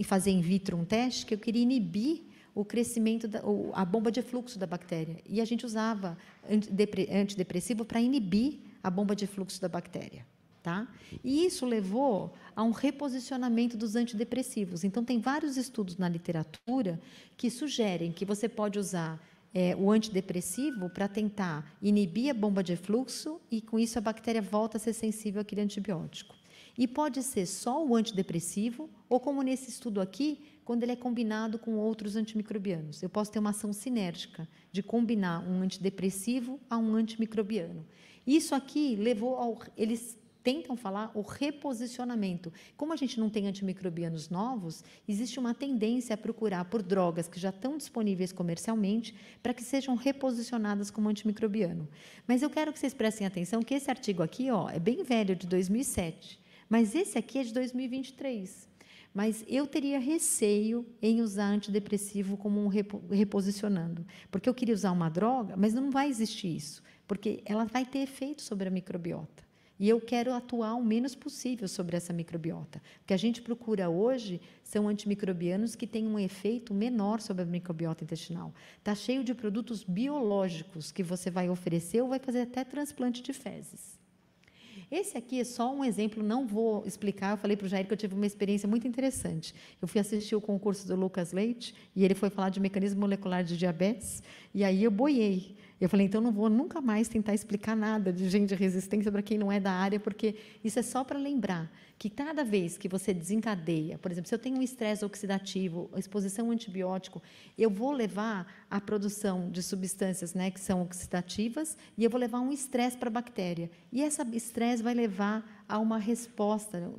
fazer in vitro um teste que eu queria inibir o crescimento, a bomba de fluxo da bactéria. E a gente usava antidepressivo para inibir a bomba de fluxo da bactéria. Tá? E isso levou a um reposicionamento dos antidepressivos. Então, tem vários estudos na literatura que sugerem que você pode usar o antidepressivo para tentar inibir a bomba de fluxo e, com isso, a bactéria volta a ser sensível àquele antibiótico. E pode ser só o antidepressivo, ou como nesse estudo aqui, quando ele é combinado com outros antimicrobianos. Eu posso ter uma ação sinérgica de combinar um antidepressivo a um antimicrobiano. Isso aqui levou ao... Eles tentam falar o reposicionamento. Como a gente não tem antimicrobianos novos, existe uma tendência a procurar por drogas que já estão disponíveis comercialmente para que sejam reposicionadas como antimicrobiano. Mas eu quero que vocês prestem atenção que esse artigo aqui é bem velho, de 2007, mas esse aqui é de 2023. Mas eu teria receio em usar antidepressivo como um reposicionando, porque eu queria usar uma droga, mas não vai existir isso, porque ela vai ter efeito sobre a microbiota. E eu quero atuar o menos possível sobre essa microbiota. O que a gente procura hoje são antimicrobianos que têm um efeito menor sobre a microbiota intestinal. Está cheio de produtos biológicos que você vai oferecer ou vai fazer até transplante de fezes. Esse aqui é só um exemplo, não vou explicar. Eu falei para o Jair que eu tive uma experiência muito interessante. Eu fui assistir o concurso do Lucas Leite e ele foi falar de mecanismo molecular de diabetes e aí eu boiei. Eu falei, então não vou nunca mais tentar explicar nada de gene de resistência para quem não é da área, porque isso é só para lembrar que cada vez que você desencadeia, por exemplo, se eu tenho um estresse oxidativo, exposição a antibiótico, eu vou levar à produção de substâncias, né, que são oxidativas e eu vou levar um estresse para a bactéria. E esse estresse vai levar a uma resposta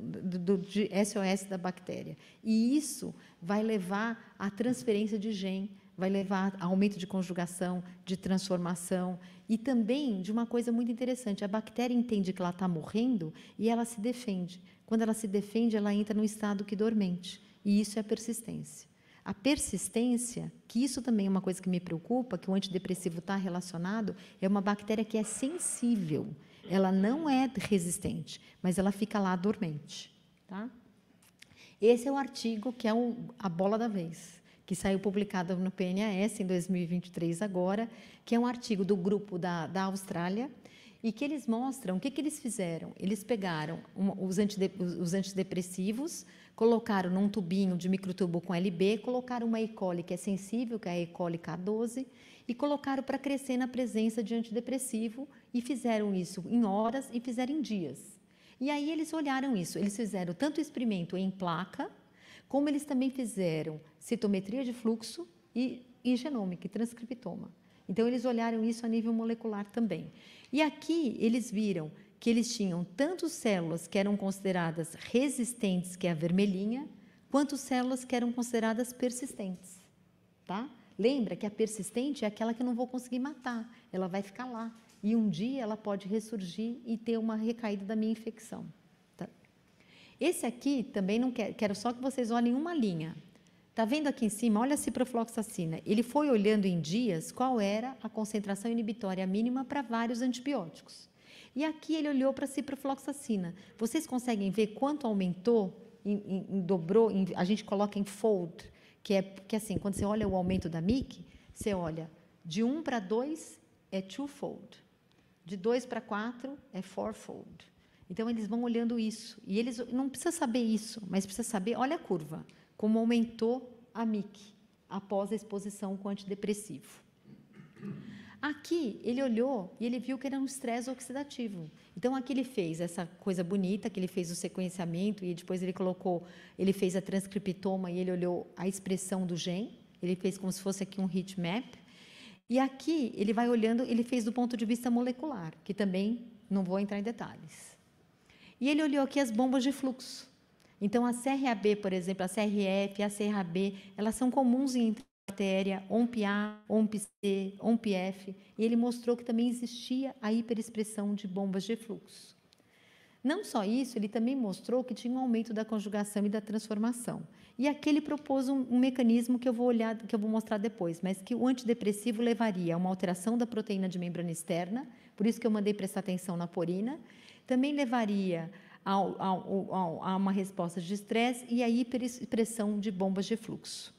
de SOS da bactéria. E isso vai levar à transferência de gene, vai levar a aumento de conjugação, de transformação e também de uma coisa muito interessante. A bactéria entende que ela está morrendo e ela se defende. Quando ela se defende, ela entra num estado que dormente. E isso é a persistência. A persistência, que isso também é uma coisa que me preocupa, que o antidepressivo está relacionado, é uma bactéria que é sensível. Ela não é resistente, mas ela fica lá dormente. Tá? Esse é o artigo que é a bola da vez, que saiu publicado no PNAS em 2023 agora, que é um artigo do grupo da Austrália, e que eles mostram o que eles fizeram. Eles pegaram os antidepressivos, colocaram num tubinho de microtubo com LB, colocaram uma E. coli que é sensível, que é a E. coli K12, e colocaram para crescer na presença de antidepressivo, e fizeram isso em horas e fizeram em dias. E aí eles olharam isso, eles fizeram tanto o experimento em placa, como eles também fizeram citometria de fluxo e genômica, e transcriptoma. Então, eles olharam isso a nível molecular também. E aqui, eles viram que eles tinham tanto células que eram consideradas resistentes, que é a vermelhinha, quanto células que eram consideradas persistentes. Tá? Lembra que a persistente é aquela que eu não vou conseguir matar, ela vai ficar lá. E um dia ela pode ressurgir e ter uma recaída da minha infecção. Tá? Esse aqui também não quero só que vocês olhem uma linha. Está vendo aqui em cima? Olha a ciprofloxacina. Ele foi olhando em dias qual era a concentração inibitória mínima para vários antibióticos. E aqui ele olhou para a ciprofloxacina. Vocês conseguem ver quanto aumentou, dobrou, a gente coloca em fold, que é assim, quando você olha o aumento da MIC, você olha de 1 para 2 é twofold, de 2 para 4 é fourfold. Então, eles vão olhando isso. E eles não precisa saber isso, mas precisa saber, olha a curva, como aumentou a MIC após a exposição com antidepressivo. Aqui, ele olhou e ele viu que era um estresse oxidativo. Então, aqui ele fez essa coisa bonita, que ele fez o sequenciamento e depois ele fez a transcriptoma e ele olhou a expressão do gene, ele fez como se fosse aqui um heat map. E aqui, ele vai olhando, ele fez do ponto de vista molecular, que também não vou entrar em detalhes. E ele olhou aqui as bombas de fluxo. Então, a CRAB, por exemplo, a CRF, a CRAB, elas são comuns em artéria, OMP-A, OMP-C, OMP-F, e ele mostrou que também existia a hiperexpressão de bombas de fluxo. Não só isso, ele também mostrou que tinha um aumento da conjugação e da transformação. E aqui ele propôs um mecanismo que eu vou olhar, que eu vou mostrar depois, mas que o antidepressivo levaria a uma alteração da proteína de membrana externa, por isso que eu mandei prestar atenção na porina, também levaria a uma resposta de estresse e a hiperexpressão de bombas de fluxo.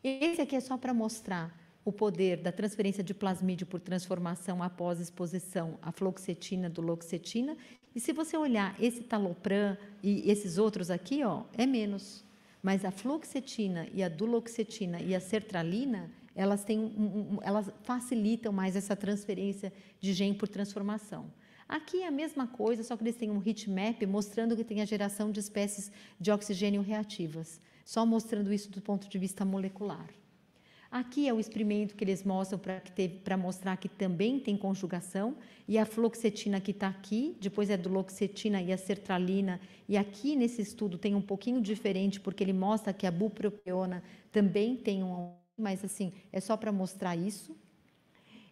Esse aqui é só para mostrar o poder da transferência de plasmídio por transformação após exposição à fluoxetina, duloxetina. E se você olhar esse talopram e esses outros aqui, ó, é menos. Mas a fluoxetina e a duloxetina e a sertralina, elas facilitam mais essa transferência de gene por transformação. Aqui é a mesma coisa, só que eles têm um heatmap mostrando que tem a geração de espécies de oxigênio reativas, só mostrando isso do ponto de vista molecular. Aqui é o experimento que eles mostram para mostrar que também tem conjugação, e a fluoxetina que está aqui, depois é a duloxetina e a sertralina, e aqui nesse estudo tem um pouquinho diferente, porque ele mostra que a bupropiona também tem mas assim, é só para mostrar isso.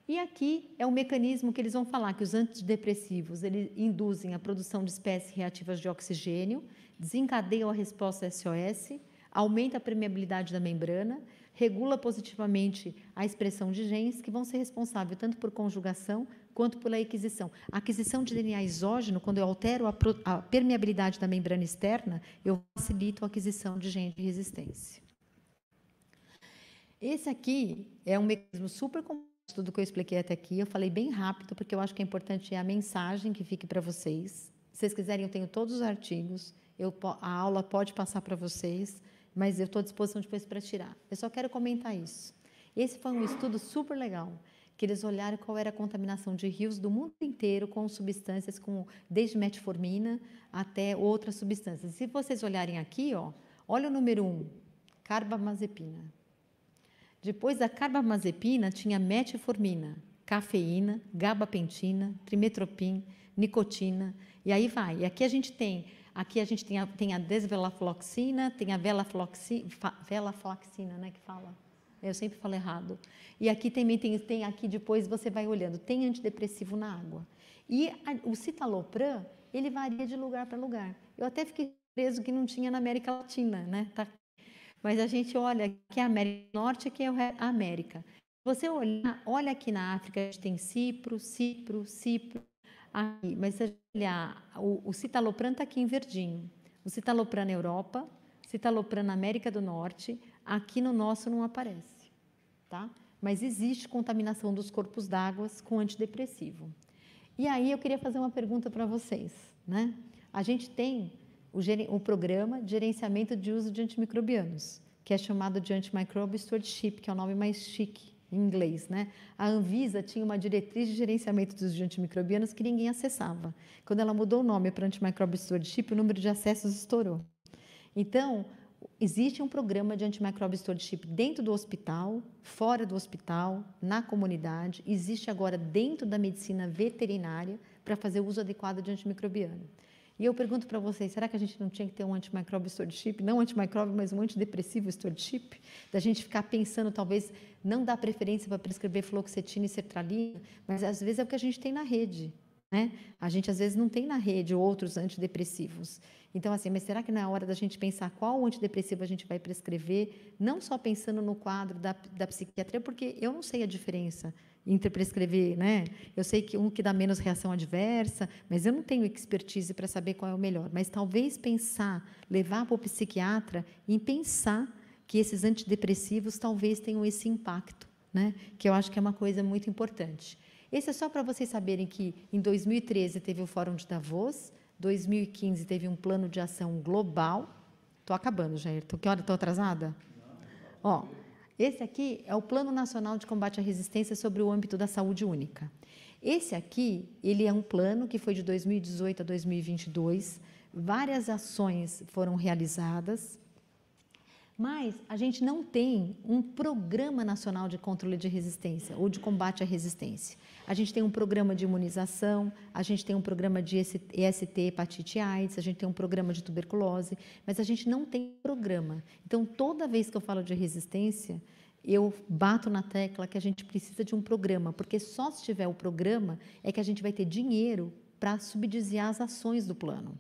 E aqui é o mecanismo que eles vão falar, que os antidepressivos, eles induzem a produção de espécies reativas de oxigênio, desencadeiam a resposta SOS, aumenta a permeabilidade da membrana, regula positivamente a expressão de genes que vão ser responsáveis tanto por conjugação quanto pela aquisição. A aquisição de DNA exógeno, quando eu altero a permeabilidade da membrana externa, eu facilito a aquisição de genes de resistência. Esse aqui é um mecanismo super complexo, tudo que eu expliquei até aqui. Eu falei bem rápido, porque eu acho que é importante a mensagem que fique para vocês. Se vocês quiserem, eu tenho todos os artigos, a aula pode passar para vocês, mas eu estou à disposição depois para tirar. Eu só quero comentar isso. Esse foi um estudo super legal, que eles olharam qual era a contaminação de rios do mundo inteiro com substâncias, desde metformina até outras substâncias. Se vocês olharem aqui, ó, olha o número 1, carbamazepina. Depois da carbamazepina, tinha metformina, cafeína, gabapentina, trimetoprim, nicotina, e aí vai. E aqui a gente tem a desvelafloxina, tem a velafloxina, né, que fala? Eu sempre falo errado. E aqui também tem aqui depois você vai olhando, tem antidepressivo na água. E o citalopram, ele varia de lugar para lugar. Eu até fiquei surpreso que não tinha na América Latina, né? Tá. Mas a gente olha que é a América do Norte, que é a América. Você olha aqui na África, a gente tem Cipro, aqui, mas se você olhar, o citalopram está aqui em verdinho. O citalopram na Europa, citalopram na América do Norte, aqui no nosso não aparece, tá? Mas existe contaminação dos corpos d'água com antidepressivo. E aí eu queria fazer uma pergunta para vocês, né? A gente tem o programa de gerenciamento de uso de antimicrobianos, que é chamado de Antimicrobial Stewardship, que é o nome mais chique em inglês, né? A Anvisa tinha uma diretriz de gerenciamento dos antimicrobianos que ninguém acessava. Quando ela mudou o nome para Antimicrobial Stewardship, o número de acessos estourou. Então, existe um programa de Antimicrobial Stewardship dentro do hospital, fora do hospital, na comunidade, existe agora dentro da medicina veterinária para fazer o uso adequado de antimicrobiano. E eu pergunto para vocês, será que a gente não tinha que ter um antimicrobial stewardship? Não antimicrobial, mas um antidepressivo stewardship? Da gente ficar pensando, talvez, não dar preferência para prescrever fluoxetina e sertralina, mas às vezes é o que a gente tem na rede, né? A gente, às vezes, não tem na rede outros antidepressivos. Então, assim, mas será que não é a hora da gente pensar qual antidepressivo a gente vai prescrever, não só pensando no quadro da psiquiatria, porque eu não sei a diferença entre prescrever, né? Eu sei que um que dá menos reação adversa, mas eu não tenho expertise para saber qual é o melhor. Mas talvez pensar, levar para o psiquiatra e pensar que esses antidepressivos talvez tenham esse impacto, né? Que eu acho que é uma coisa muito importante. Esse é só para vocês saberem que em 2013 teve o Fórum de Davos, 2015 teve um plano de ação global. Estou acabando, Jair. Que hora estou atrasada? Ó, esse aqui é o Plano Nacional de Combate à Resistência sobre o âmbito da saúde única. Esse aqui, ele é um plano que foi de 2018 a 2022, várias ações foram realizadas, Mas a gente não tem um programa nacional de controle de resistência ou de combate à resistência. A gente tem um programa de imunização, a gente tem um programa de EST, hepatite AIDS, a gente tem um programa de tuberculose, mas a gente não tem programa. Então, toda vez que eu falo de resistência, eu bato na tecla que a gente precisa de um programa, porque só se tiver o programa é que a gente vai ter dinheiro para subsidiar as ações do plano.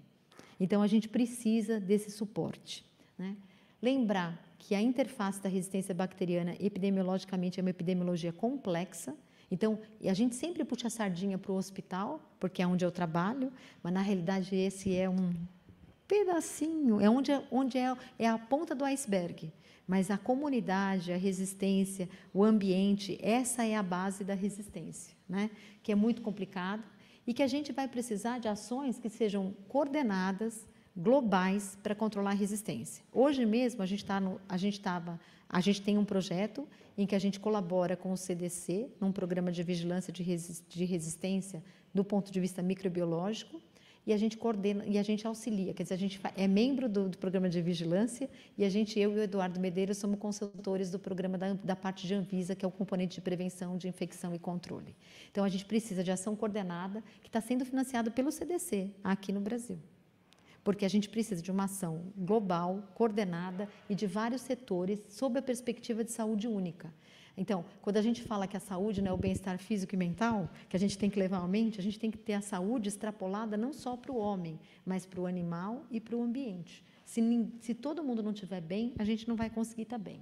Então, a gente precisa desse suporte, né? Lembrar que a interface da resistência bacteriana, epidemiologicamente, é uma epidemiologia complexa. Então, a gente sempre puxa a sardinha para o hospital, porque é onde eu trabalho, mas, na realidade, esse é um pedacinho, é a ponta do iceberg. Mas a comunidade, a resistência, o ambiente, essa é a base da resistência, né? Que é muito complicado e que a gente vai precisar de ações que sejam coordenadas, globais, para controlar a resistência. Hoje mesmo, a gente tem um projeto em que a gente colabora com o CDC, num programa de vigilância de resistência do ponto de vista microbiológico, e a gente coordena e a gente auxilia, quer dizer, a gente é membro do programa de vigilância e eu e o Eduardo Medeiros somos consultores do programa da parte de Anvisa, que é o componente de prevenção de infecção e controle. Então, a gente precisa de ação coordenada, que está sendo financiado pelo CDC aqui no Brasil. Porque a gente precisa de uma ação global, coordenada e de vários setores sob a perspectiva de saúde única. Então, quando a gente fala que a saúde não é o bem-estar físico e mental, que a gente tem que levar à mente, a gente tem que ter a saúde extrapolada não só para o homem, mas para o animal e para o ambiente. Se todo mundo não estiver bem, a gente não vai conseguir estar bem.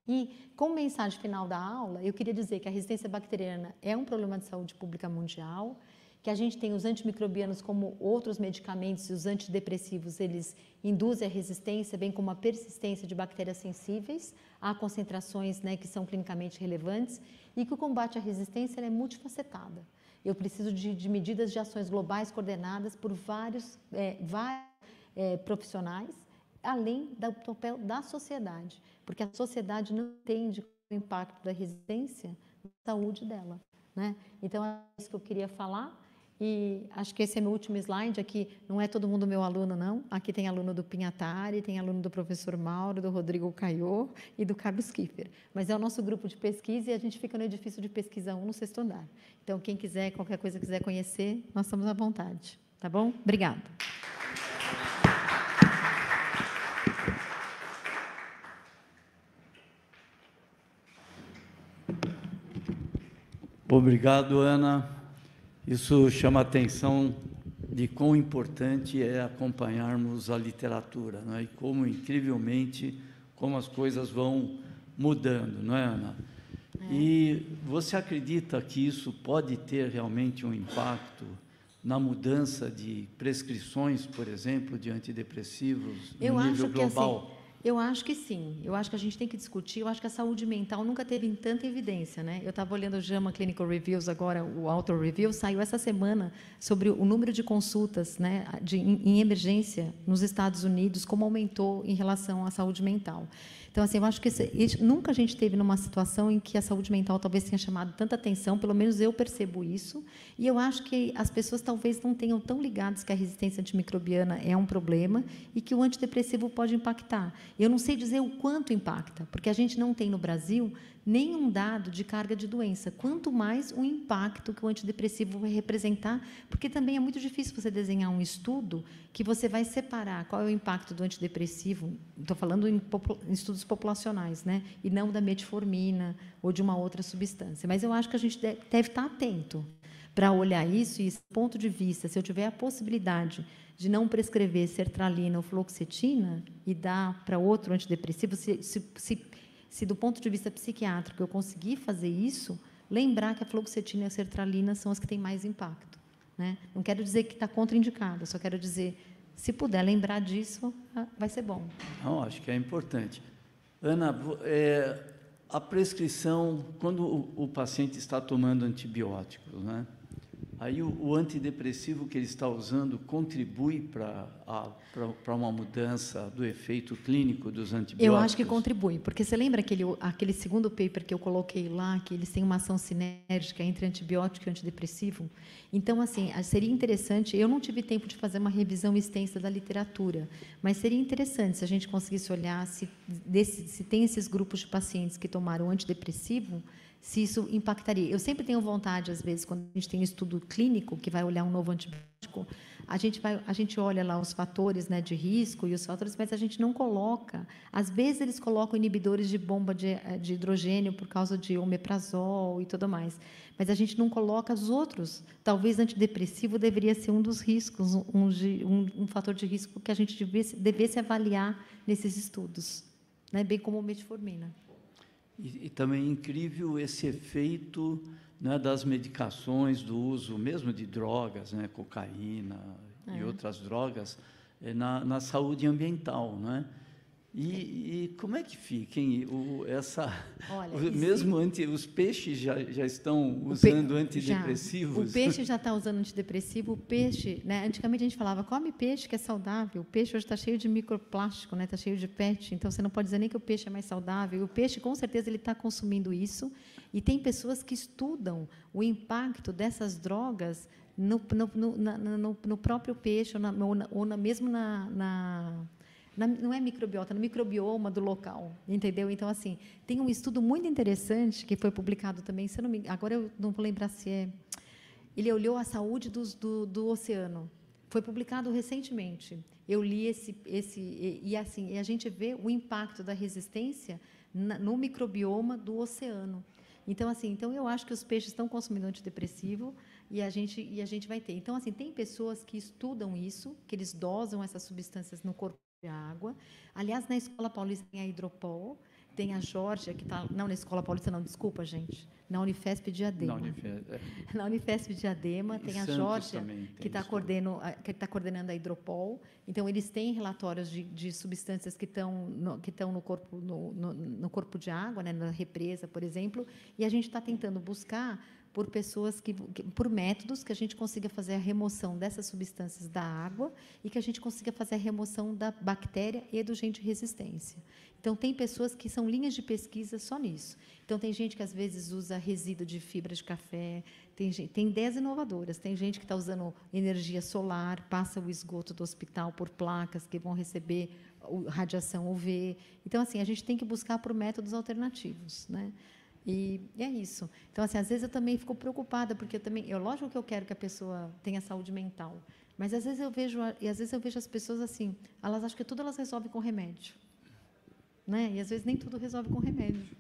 E, como mensagem final da aula, eu queria dizer que a resistência bacteriana é um problema de saúde pública mundial, que a gente tem os antimicrobianos como outros medicamentos e os antidepressivos, eles induzem a resistência, bem como a persistência de bactérias sensíveis a concentrações, né, que são clinicamente relevantes, e que o combate à resistência é multifacetada. Eu preciso de medidas de ações globais coordenadas por vários profissionais, além do papel da sociedade, porque a sociedade não entende o impacto da resistência na saúde dela, né? Então, é isso que eu queria falar. E acho que esse é meu último slide. Aqui não é todo mundo meu aluno, não. Aqui tem aluno do Pinhatari, tem aluno do professor Mauro, do Rodrigo Caiô e do Carlos Kiefer. Mas é o nosso grupo de pesquisa e a gente fica no edifício de pesquisa 1, no 6º andar. Então, quem quiser, qualquer coisa quiser conhecer, nós estamos à vontade. Tá bom? Obrigada. Obrigado, Ana. Isso chama a atenção de quão importante é acompanharmos a literatura, não é? E como, incrivelmente, como as coisas vão mudando, não é, Ana? E você acredita que isso pode ter realmente um impacto na mudança de prescrições, por exemplo, de antidepressivos no nível global? Eu acho que sim, eu acho que a gente tem que discutir, eu acho que a saúde mental nunca teve em tanta evidência, né? Eu estava olhando o JAMA Clinical Reviews agora, o Author Review, saiu essa semana sobre o número de consultas, né, em emergência nos Estados Unidos, como aumentou em relação à saúde mental. Então, assim, eu acho que nunca a gente teve numa situação em que a saúde mental talvez tenha chamado tanta atenção, pelo menos eu percebo isso, e eu acho que as pessoas talvez não tenham tão ligadas que a resistência antimicrobiana é um problema e que o antidepressivo pode impactar. Eu não sei dizer o quanto impacta, porque a gente não tem no Brasil nenhum dado de carga de doença, quanto mais o impacto que o antidepressivo vai representar, porque também é muito difícil você desenhar um estudo que você vai separar qual é o impacto do antidepressivo, estou falando em estudos populacionais, né, e não da metformina ou de uma outra substância. Mas eu acho que a gente deve estar atento para olhar isso, e esse ponto de vista, se eu tiver a possibilidade de não prescrever sertralina ou fluoxetina e dar para outro antidepressivo, se do ponto de vista psiquiátrico eu conseguir fazer isso, lembrar que a fluoxetina e a sertralina são as que têm mais impacto, né? Não quero dizer que está contraindicada, só quero dizer, se puder lembrar disso, vai ser bom. Não, acho que é importante. Ana, a prescrição, quando o paciente está tomando antibióticos, né? Aí o antidepressivo que ele está usando contribui para uma mudança do efeito clínico dos antibióticos? Eu acho que contribui, porque você lembra aquele segundo paper que eu coloquei lá, que eles têm uma ação sinérgica entre antibiótico e antidepressivo? Então, assim, seria interessante, eu não tive tempo de fazer uma revisão extensa da literatura, mas seria interessante se a gente conseguisse olhar se tem esses grupos de pacientes que tomaram antidepressivo, se isso impactaria. Eu sempre tenho vontade, às vezes, quando a gente tem um estudo clínico que vai olhar um novo antibiótico, a gente olha lá os fatores, né, de risco e os fatores, mas a gente não coloca. Às vezes eles colocam inibidores de bomba de hidrogênio por causa de omeprazol e tudo mais, mas a gente não coloca os outros. Talvez antidepressivo deveria ser um dos riscos, um fator de risco que a gente devesse avaliar nesses estudos, né, bem como a metformina. E também é incrível esse efeito, né, das medicações, do uso mesmo de drogas, né, cocaína e outras drogas, na saúde ambiental, né? E como é que fica, hein? Olha, mesmo os peixes já estão usando antidepressivos? O peixe já está usando antidepressivo. O peixe, né, antigamente a gente falava, come peixe que é saudável. O peixe hoje está cheio de microplástico, né, está cheio de PET, então você não pode dizer nem que o peixe é mais saudável. E o peixe, com certeza, ele está consumindo isso. E tem pessoas que estudam o impacto dessas drogas no próprio peixe, mesmo não é microbiota, no microbioma do local, entendeu? Então, assim, tem um estudo muito interessante que foi publicado também, se eu não me, agora eu não vou lembrar se é... Ele olhou a saúde do oceano. Foi publicado recentemente. Eu li e assim, a gente vê o impacto da resistência no microbioma do oceano. Então, assim, eu acho que os peixes estão consumindo antidepressivo e a gente vai ter. Então, assim, tem pessoas que estudam isso, que eles dosam essas substâncias no corpo de água. Aliás, na Escola Paulista tem a Hidropol, tem a Geórgia, que está... Não, na Escola Paulista não, desculpa, gente. Na Unifesp Diadema. Na Unifesp Diadema tem a Geórgia, que está coordenando a Hidropol. Então, eles têm relatórios de substâncias que estão no corpo de água, né, na represa, por exemplo, e a gente está tentando buscar por pessoas por métodos que a gente consiga fazer a remoção dessas substâncias da água e que a gente consiga fazer a remoção da bactéria e do agente de resistência. Então, tem pessoas que são linhas de pesquisa só nisso. Então, tem gente que, às vezes, usa resíduo de fibra de café, tem ideias inovadoras, tem gente que está usando energia solar, passa o esgoto do hospital por placas que vão receber radiação UV. Então, assim, a gente tem que buscar por métodos alternativos, né? E é isso. Então, assim, às vezes eu também fico preocupada, porque lógico que eu quero que a pessoa tenha saúde mental, mas às vezes eu vejo as pessoas assim, elas acham que tudo elas resolvem com remédio, né? E às vezes nem tudo resolve com remédio.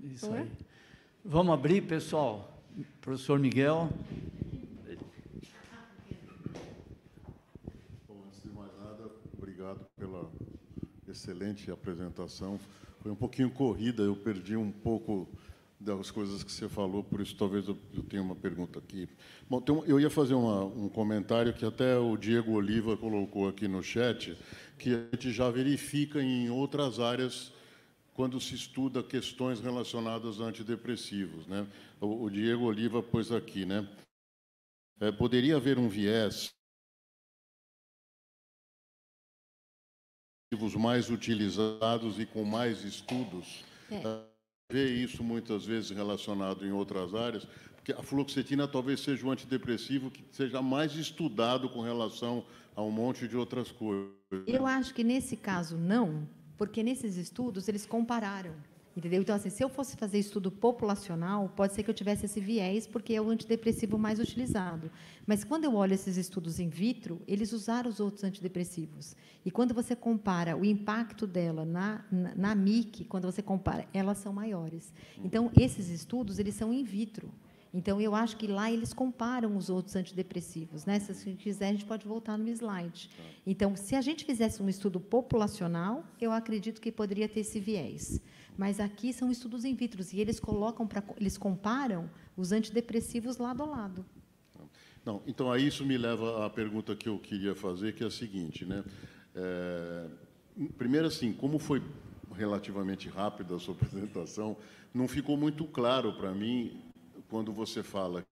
Isso aí. Vamos abrir, pessoal. Professor Miguel. Bom, antes de mais nada, obrigado pela excelente apresentação. Foi um pouquinho corrida, eu perdi um pouco das coisas que você falou, por isso talvez eu tenha uma pergunta aqui. Bom, eu ia fazer um comentário que até o Diego Oliva colocou aqui no chat, que a gente já verifica em outras áreas quando se estuda questões relacionadas a antidepressivos, né? O Diego Oliva pôs aqui, né? Poderia haver um viés mais utilizados e com mais estudos. Vê isso muitas vezes relacionado em outras áreas, porque a fluoxetina talvez seja um antidepressivo que seja mais estudado com relação a um monte de outras coisas. Eu acho que nesse caso não, porque nesses estudos eles compararam. Entendeu? Então, assim, se eu fosse fazer estudo populacional, pode ser que eu tivesse esse viés, porque é o antidepressivo mais utilizado. Mas, quando eu olho esses estudos in vitro, eles usaram os outros antidepressivos. E, quando você compara o impacto dela na MIC, quando você compara, elas são maiores. Então, esses estudos, eles são in vitro. Então, eu acho que lá eles comparam os outros antidepressivos, né? Se a gente quiser, a gente pode voltar no slide. Então, se a gente fizesse um estudo populacional, eu acredito que poderia ter esse viés. Mas aqui são estudos in vitro, e eles comparam os antidepressivos lado a lado. Não, então, aí isso me leva à pergunta que eu queria fazer, que é a seguinte, né? Primeiro, assim, como foi relativamente rápida a sua apresentação, não ficou muito claro para mim quando você fala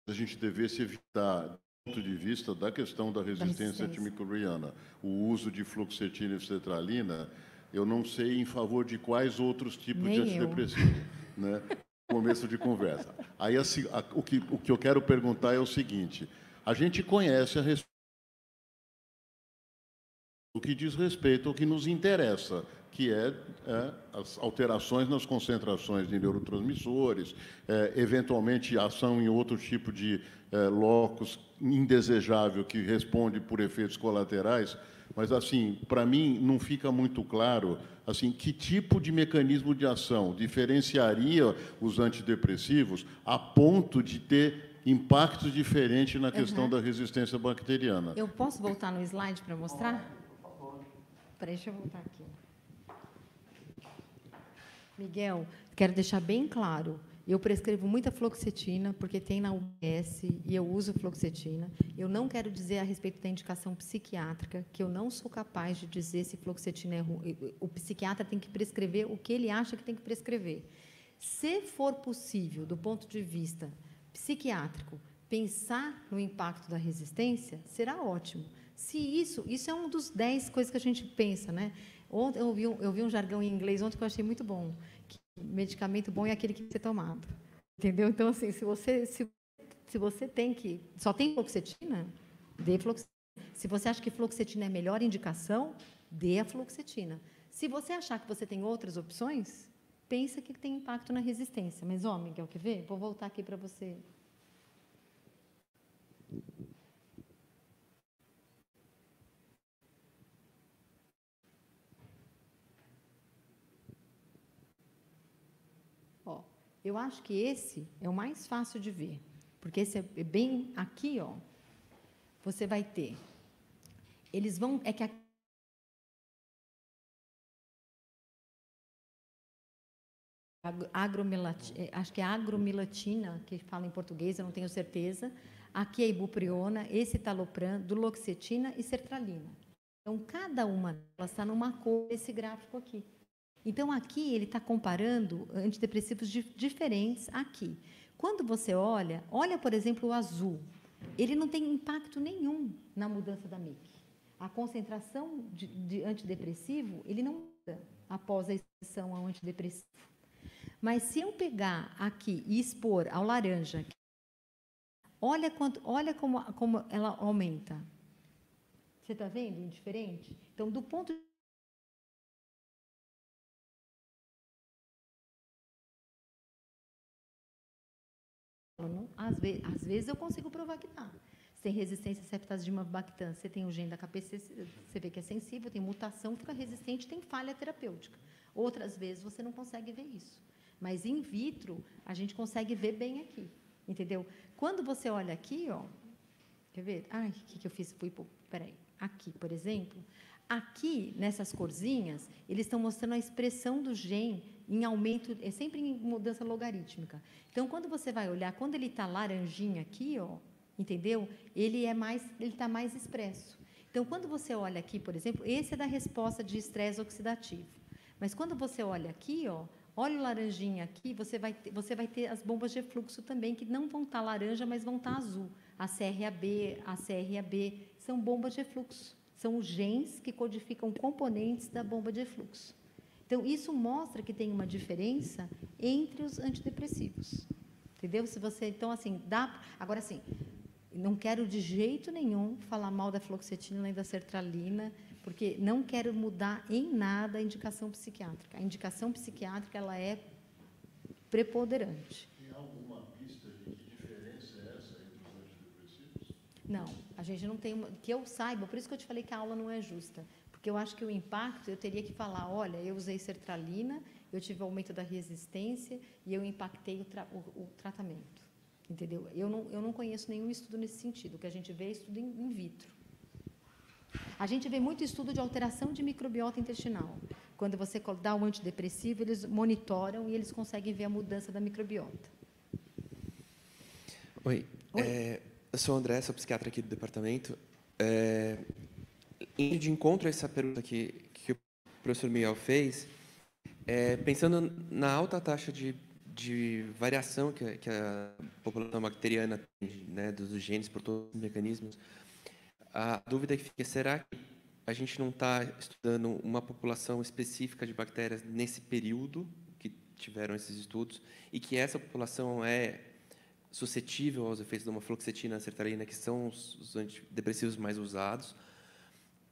a gente devesse evitar, do ponto de vista da questão da resistência antimicrobiana, o uso de fluoxetina e sertralina, eu não sei em favor de quais outros tipos de antidepressivos, né? Começo de conversa. Aí, assim, o que eu quero perguntar é o seguinte: a gente conhece a respeito do que diz respeito ao que nos interessa, que é as alterações nas concentrações de neurotransmissores, eventualmente ação em outro tipo de locus indesejável que responde por efeitos colaterais. Mas, assim, para mim, não fica muito claro assim, que tipo de mecanismo de ação diferenciaria os antidepressivos a ponto de ter impactos diferentes na questão da resistência bacteriana. Eu posso voltar no slide para mostrar? Por favor. Deixa eu voltar aqui. Miguel, quero deixar bem claro, eu prescrevo muita fluoxetina, porque tem na UBS, e eu uso fluoxetina. Eu não quero dizer a respeito da indicação psiquiátrica, que eu não sou capaz de dizer se fluoxetina é ruim. O psiquiatra tem que prescrever o que ele acha que tem que prescrever. Se for possível, do ponto de vista psiquiátrico, pensar no impacto da resistência, será ótimo. Se isso é um dos 10 coisas que a gente pensa, né? Ontem eu vi um jargão em inglês ontem que eu achei muito bom. Que medicamento bom é aquele que tem que ser tomado. Entendeu? Então, assim, se você tem que... Só tem fluoxetina, dê fluoxetina. Se você acha que fluoxetina é a melhor indicação, dê a fluoxetina. Se você achar que você tem outras opções, pensa que tem impacto na resistência. Mas, Miguel, quer ver? Vou voltar aqui para você. Eu acho que esse é o mais fácil de ver, porque esse é bem aqui, você vai ter. Eles vão... É que acho que é agromilatina, que fala em português, eu não tenho certeza. Aqui é ibupriona, esse talopram, duloxetina e sertralina. Então, cada uma delas está numa cor desse gráfico aqui. Então, aqui ele está comparando antidepressivos diferentes aqui. Quando você olha, por exemplo, o azul. Ele não tem impacto nenhum na mudança da MIC. A concentração de antidepressivo, ele não muda após a exposição ao antidepressivo. Mas se eu pegar aqui e expor ao laranja, olha como ela aumenta. Você está vendo? Indiferente? Então, do ponto de às vezes eu consigo provar que está. Você tem resistência à ceftazidima bactam, você tem o gene da KPC, você vê que é sensível, tem mutação, fica resistente, tem falha terapêutica. Outras vezes você não consegue ver isso. Mas in vitro, a gente consegue ver bem aqui, entendeu? Quando você olha aqui, quer ver? Ai, o que eu fiz? Peraí. Aqui, por exemplo, aqui, nessas corzinhas, eles estão mostrando a expressão do gene em aumento, é sempre em mudança logarítmica. Então, quando você vai olhar, quando ele está laranjinha aqui, entendeu? Ele está mais expresso. Então, quando você olha aqui, por exemplo, esse é da resposta de estresse oxidativo. Mas quando você olha aqui, olha o laranjinha aqui, você vai ter as bombas de fluxo também, que não vão estar laranja, mas vão estar azul. A CRAB, são bombas de fluxo. São os genes que codificam componentes da bomba de fluxo. Então, isso mostra que tem uma diferença entre os antidepressivos. Entendeu? Então, assim, agora, assim, não quero de jeito nenhum falar mal da fluoxetina nem da sertralina, porque não quero mudar em nada a indicação psiquiátrica. A indicação psiquiátrica, ela é preponderante. Tem alguma pista de que diferença é essa entre os antidepressivos? Não, a gente não tem... Que eu saiba, por isso que eu te falei que a aula não é justa. Porque eu acho que o impacto, eu teria que falar, olha, eu usei sertralina, eu tive aumento da resistência e eu impactei o tratamento. Entendeu? Eu não conheço nenhum estudo nesse sentido. O que a gente vê é estudo in vitro. A gente vê muito estudo de alteração de microbiota intestinal. Quando você dá um antidepressivo, eles monitoram e eles conseguem ver a mudança da microbiota. Oi. Eu sou o André, sou psiquiatra aqui do departamento. Indo de encontro a essa pergunta que o professor Miguel fez, pensando na alta taxa de de variação que a população bacteriana tem, né, dos genes por todos os mecanismos. A dúvida que fica, será que a gente não está estudando uma população específica de bactérias nesse período que tiveram esses estudos e que essa população é suscetível aos efeitos da homofloxetina e sertralina, que são os antidepressivos mais usados,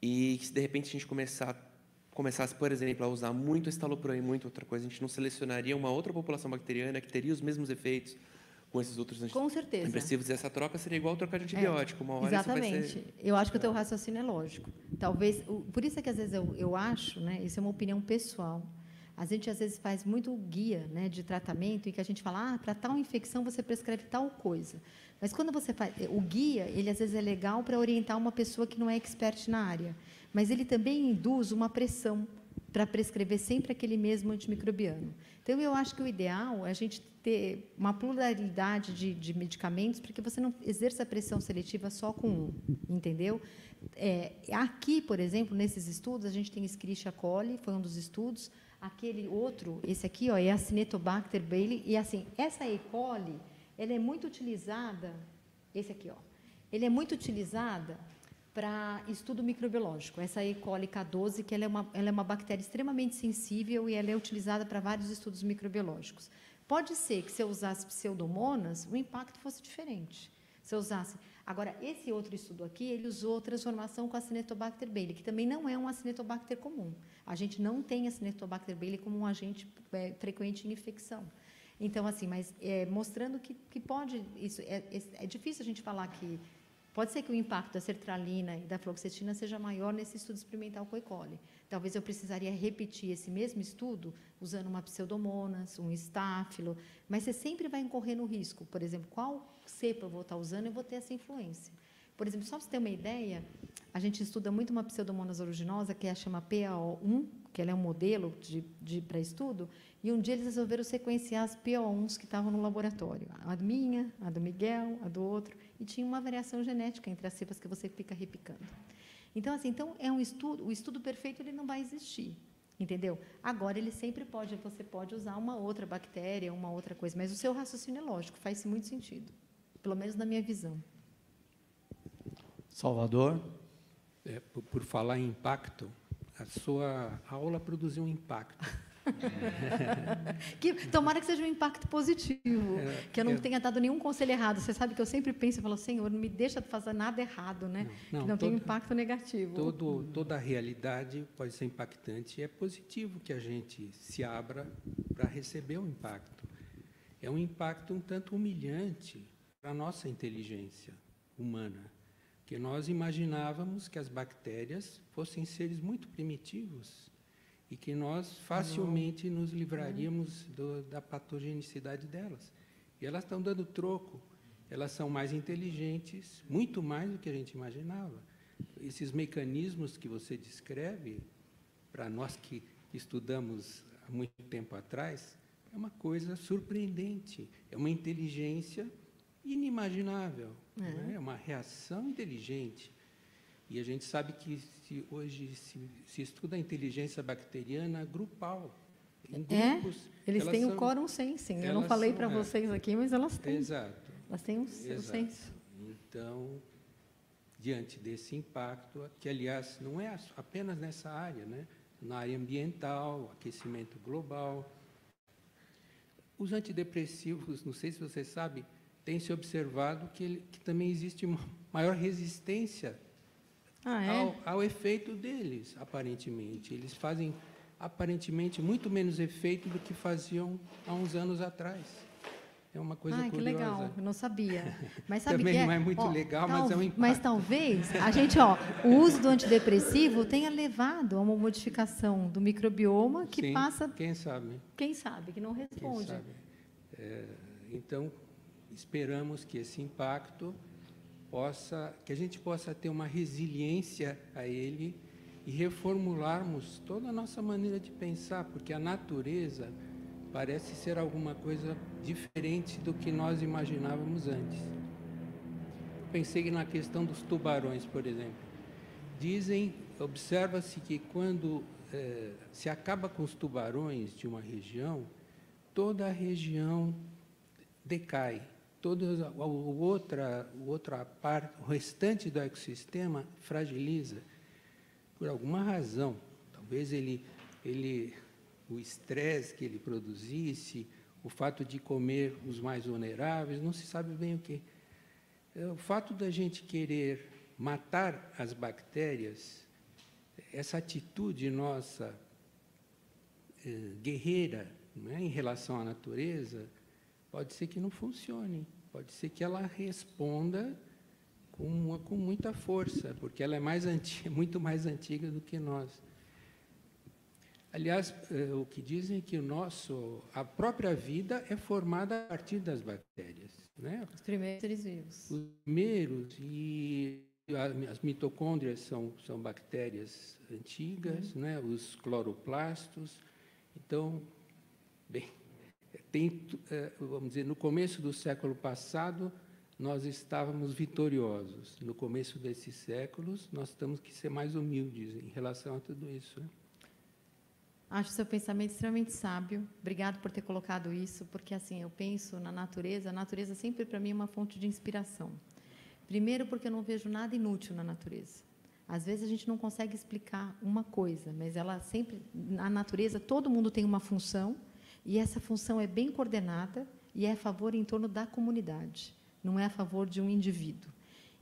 e que se de repente a gente começasse, por exemplo, a usar muito estalopram e muito outra coisa, a gente não selecionaria uma outra população bacteriana que teria os mesmos efeitos com esses outros antidepressivos, e essa troca seria igual trocar de antibiótico. Uma hora exatamente. Isso vai ser... Eu acho que o teu raciocínio é lógico. Talvez, por isso é que às vezes eu acho, né, isso é uma opinião pessoal, a gente às vezes faz muito guia, né, de tratamento em que a gente fala, para tal infecção você prescreve tal coisa. Mas quando você faz o guia, ele às vezes é legal para orientar uma pessoa que não é expert na área, mas ele também induz uma pressão para prescrever sempre aquele mesmo antimicrobiano. Então, eu acho que o ideal é a gente ter uma pluralidade de medicamentos para que você não exerça a pressão seletiva só com um, entendeu? Aqui, por exemplo, nesses estudos, a gente tem Escherichia coli, foi um dos estudos, aquele outro, esse aqui, ó, é a Acinetobacter bailey, e assim, essa E. coli, ela é muito utilizada, esse aqui, ó, ele é muito utilizada para estudo microbiológico, essa E. coli K12, que ela é uma bactéria extremamente sensível e ela é utilizada para vários estudos microbiológicos. Pode ser que, se eu usasse pseudomonas, o impacto fosse diferente. Se eu usasse... Agora, esse outro estudo aqui, ele usou transformação com a Acinetobacter bailey, que também não é um Acinetobacter comum. A gente não tem Acinetobacter bailey como um agente frequente em infecção. Então, assim, mas mostrando que pode... Isso, é difícil a gente falar que... Pode ser que o impacto da sertralina e da fluoxetina seja maior nesse estudo experimental com E. coli. Talvez eu precisaria repetir esse mesmo estudo usando uma pseudomonas, um estáfilo, mas você sempre vai incorrer no risco. Por exemplo, qual cepa eu vou estar usando, eu vou ter essa influência. Por exemplo, só para você ter uma ideia, a gente estuda muito uma pseudomonas aeruginosa, que chama PaO1, que ela é um modelo para estudo, e um dia eles resolveram sequenciar as PaO1s que estavam no laboratório. A minha, a do Miguel, a do outro, e tinha uma variação genética entre as cepas que você fica repicando. Então, assim, é um estudo, o estudo perfeito ele não vai existir, entendeu? Agora, você pode usar uma outra bactéria, uma outra coisa, mas o seu raciocínio é lógico, faz muito sentido, pelo menos na minha visão. Salvador? Por falar em impacto, a sua aula produziu um impacto. Tomara que seja um impacto positivo, que eu não tenha dado nenhum conselho errado. Você sabe que eu sempre penso e falo, Senhor, não me deixa fazer nada errado, né? Que não tenha impacto negativo. Toda a realidade pode ser impactante, e é positivo que a gente se abra para receber o impacto. É um impacto um tanto humilhante para a nossa inteligência humana, que nós imaginávamos que as bactérias fossem seres muito primitivos e que nós facilmente nos livraríamos da patogenicidade delas. E elas estão dando troco, elas são mais inteligentes, muito mais do que a gente imaginava. Esses mecanismos que você descreve, para nós que estudamos há muito tempo atrás, é uma coisa surpreendente, é uma inteligência inimaginável, né? É uma reação inteligente. E a gente sabe que hoje se estuda a inteligência bacteriana grupal, em grupos. Eles têm o quorum sensing. Eu não falei para vocês aqui, mas elas têm. Exato. Elas têm o senso. Então, diante desse impacto, que, aliás, não é apenas nessa área, né? Na área ambiental, aquecimento global. Os antidepressivos, não sei se você sabe, tem se observado que também existe uma maior resistência ao efeito deles, aparentemente. Eles fazem, aparentemente, muito menos efeito do que faziam há uns anos atrás. É uma coisa curiosa. Que legal, eu não sabia. Mas sabe também não é muito legal, mas é um impacto. Mas talvez a gente, o uso do antidepressivo tenha levado a uma modificação do microbioma que passa... Quem sabe? Quem sabe, que não responde. Quem sabe? Então, esperamos que esse impacto que a gente possa ter uma resiliência a ele e reformularmos toda a nossa maneira de pensar, porque a natureza parece ser alguma coisa diferente do que nós imaginávamos antes. Pensei na questão dos tubarões, por exemplo. Observa-se que quando se acaba com os tubarões de uma região, toda a região decai. Outra parte, o restante do ecossistema fragiliza por alguma razão. Talvez o estresse que ele produzisse, o fato de comer os mais vulneráveis, não se sabe bem o quê. O fato da gente querer matar as bactérias, essa atitude nossa guerreira, né, em relação à natureza, pode ser que não funcione, pode ser que ela responda com muita força, porque ela é muito mais antiga do que nós. Aliás, o que dizem é que a própria vida é formada a partir das bactérias, né? Os primeiros seres vivos. Os primeiros, e as mitocôndrias são bactérias antigas, né? Os cloroplastos. Então, bem, vamos dizer, no começo do século passado, nós estávamos vitoriosos. No começo desses séculos, nós temos que ser mais humildes em relação a tudo isso, né? Acho seu pensamento extremamente sábio. Obrigado por ter colocado isso, porque assim eu penso na natureza. A natureza sempre para mim é uma fonte de inspiração. Primeiro, porque eu não vejo nada inútil na natureza. Às vezes a gente não consegue explicar uma coisa, mas ela sempre, na natureza, todo mundo tem uma função e essa função é bem coordenada e é a favor em torno da comunidade, não é a favor de um indivíduo.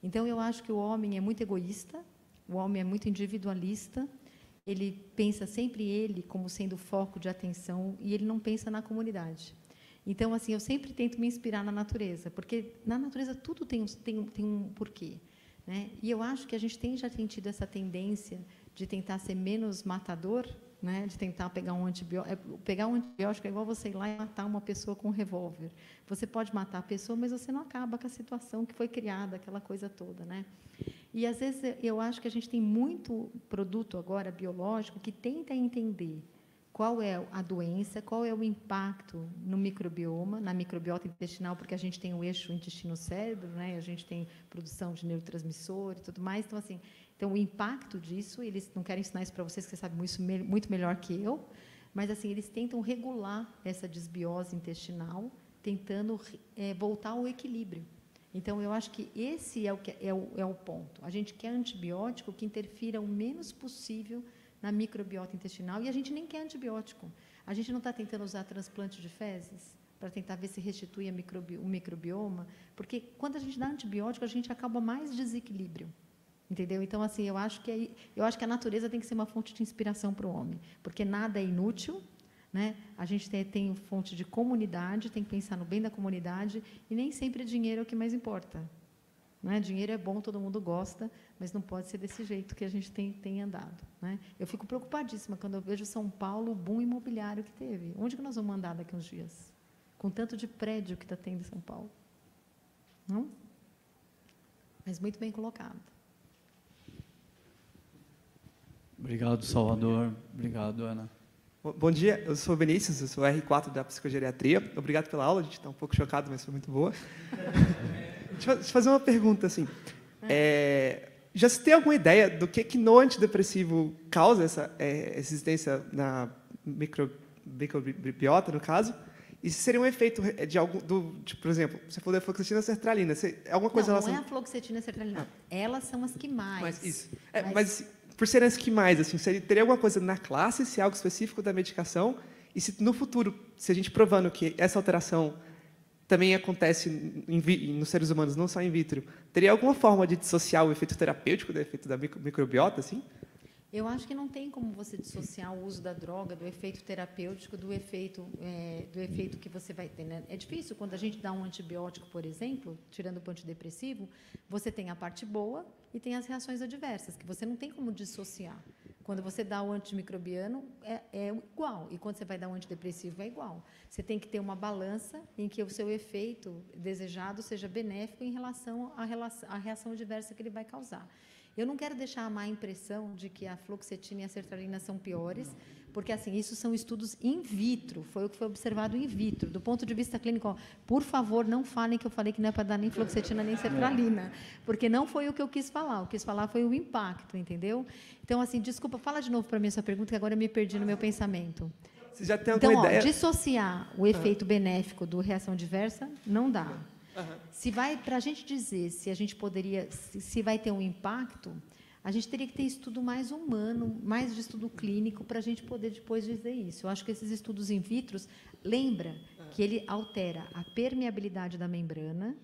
Então eu acho que o homem é muito egoísta, o homem é muito individualista. Ele pensa sempre ele como sendo o foco de atenção e ele não pensa na comunidade. Então, assim, eu sempre tento me inspirar na natureza, porque na natureza tudo tem um porquê, né? E eu acho que a gente já tem tido essa tendência de tentar ser menos matador, né? De tentar pegar um antibiótico. Pegar um antibiótico é igual você ir lá e matar uma pessoa com um revólver. Você pode matar a pessoa, mas você não acaba com a situação que foi criada, aquela coisa toda, né? E, às vezes, eu acho que a gente tem muito produto agora biológico que tenta entender qual é a doença, qual é o impacto no microbioma, na microbiota intestinal, porque a gente tem o eixo intestino-cérebro, né? A gente tem produção de neurotransmissor e tudo mais. Então, assim, o impacto disso, eles não querem ensinar isso para vocês, que vocês sabem isso muito melhor que eu, mas assim, eles tentam regular essa desbiose intestinal, tentando voltar ao equilíbrio. Então, eu acho que esse é o ponto. A gente quer antibiótico que interfira o menos possível na microbiota intestinal, e a gente nem quer antibiótico. A gente não está tentando usar transplante de fezes para tentar ver se restitui o microbioma, porque quando a gente dá antibiótico, a gente acaba mais desequilíbrio. Entendeu? Então, assim, eu acho que a natureza tem que ser uma fonte de inspiração para o homem, porque nada é inútil, né? A gente tem fonte de comunidade, tem que pensar no bem da comunidade, e nem sempre dinheiro é o que mais importa. Né? Dinheiro é bom, todo mundo gosta, mas não pode ser desse jeito que a gente tem andado. Né? Eu fico preocupadíssima quando eu vejo São Paulo, o boom imobiliário que teve. Onde que nós vamos andar daqui a uns dias? Com tanto de prédio que está tendo em São Paulo. Não? Mas muito bem colocado. Obrigado, Salvador. Obrigado, Ana. Bom dia, eu sou o Vinícius, eu sou R4 da Psicogeriatria. Obrigado pela aula, a gente está um pouco chocado, mas foi muito boa. Deixa eu fazer uma pergunta, assim. Já se tem alguma ideia do que no antidepressivo causa essa resistência na microbiota, no caso? E se seria um efeito de algum, por exemplo, você falou da fluoxetina e sertralina, alguma coisa não é a fluoxetina e a sertralina, elas são as que mais. Mas isso. Mas por serem as que mais, assim, teria alguma coisa na classe, se é algo específico da medicação, e se no futuro, se a gente provando que essa alteração também acontece nos seres humanos, não só in vitro, teria alguma forma de dissociar o efeito terapêutico do efeito da microbiota, assim? Eu acho que não tem como você dissociar o uso da droga do efeito terapêutico do efeito que você vai ter. Né? É difícil quando a gente dá um antibiótico, por exemplo, tirando o antidepressivo, você tem a parte boa e tem as reações adversas, que você não tem como dissociar. Quando você dá o antimicrobiano, é igual, e quando você vai dar um antidepressivo, é igual. Você tem que ter uma balança em que o seu efeito desejado seja benéfico em relação à reação adversa que ele vai causar. Eu não quero deixar a má impressão de que a fluoxetina e a sertralina são piores, porque, assim, isso são estudos in vitro, foi o que foi observado in vitro. Do ponto de vista clínico, por favor, não falem que eu falei que não é para dar nem fluoxetina nem sertralina, porque não foi o que eu quis falar. O que eu quis falar foi o impacto, entendeu? Então, assim, desculpa, fala de novo para mim essa pergunta, que agora eu me perdi no meu pensamento. Você já tem alguma Então, ideia? dissociar o efeito benéfico do reação adversa não dá. Se vai, para a gente dizer se a gente poderia, se vai ter um impacto, a gente teria que ter estudo mais humano, mais de estudo clínico, para a gente poder depois dizer isso. Eu acho que esses estudos in vitro, lembra que ele altera a permeabilidade da membrana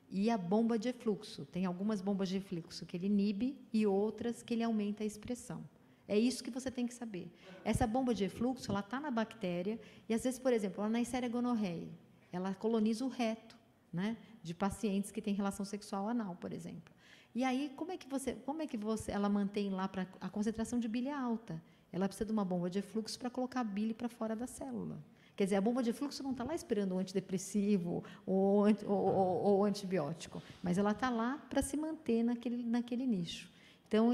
e a bomba de efluxo. Tem algumas bombas de efluxo que ele inibe e outras que ele aumenta a expressão. É isso que você tem que saber. Essa bomba de efluxo, ela está na bactéria e, às vezes, por exemplo, a Neisseria gonorreae, ela coloniza o reto, né, de pacientes que têm relação sexual anal, por exemplo. E aí, como é que ela mantém lá a concentração de bile alta? Ela precisa de uma bomba de efluxo para colocar a bile para fora da célula. Quer dizer, a bomba de efluxo não está lá esperando o antidepressivo ou antibiótico, mas ela está lá para se manter naquele nicho. Então,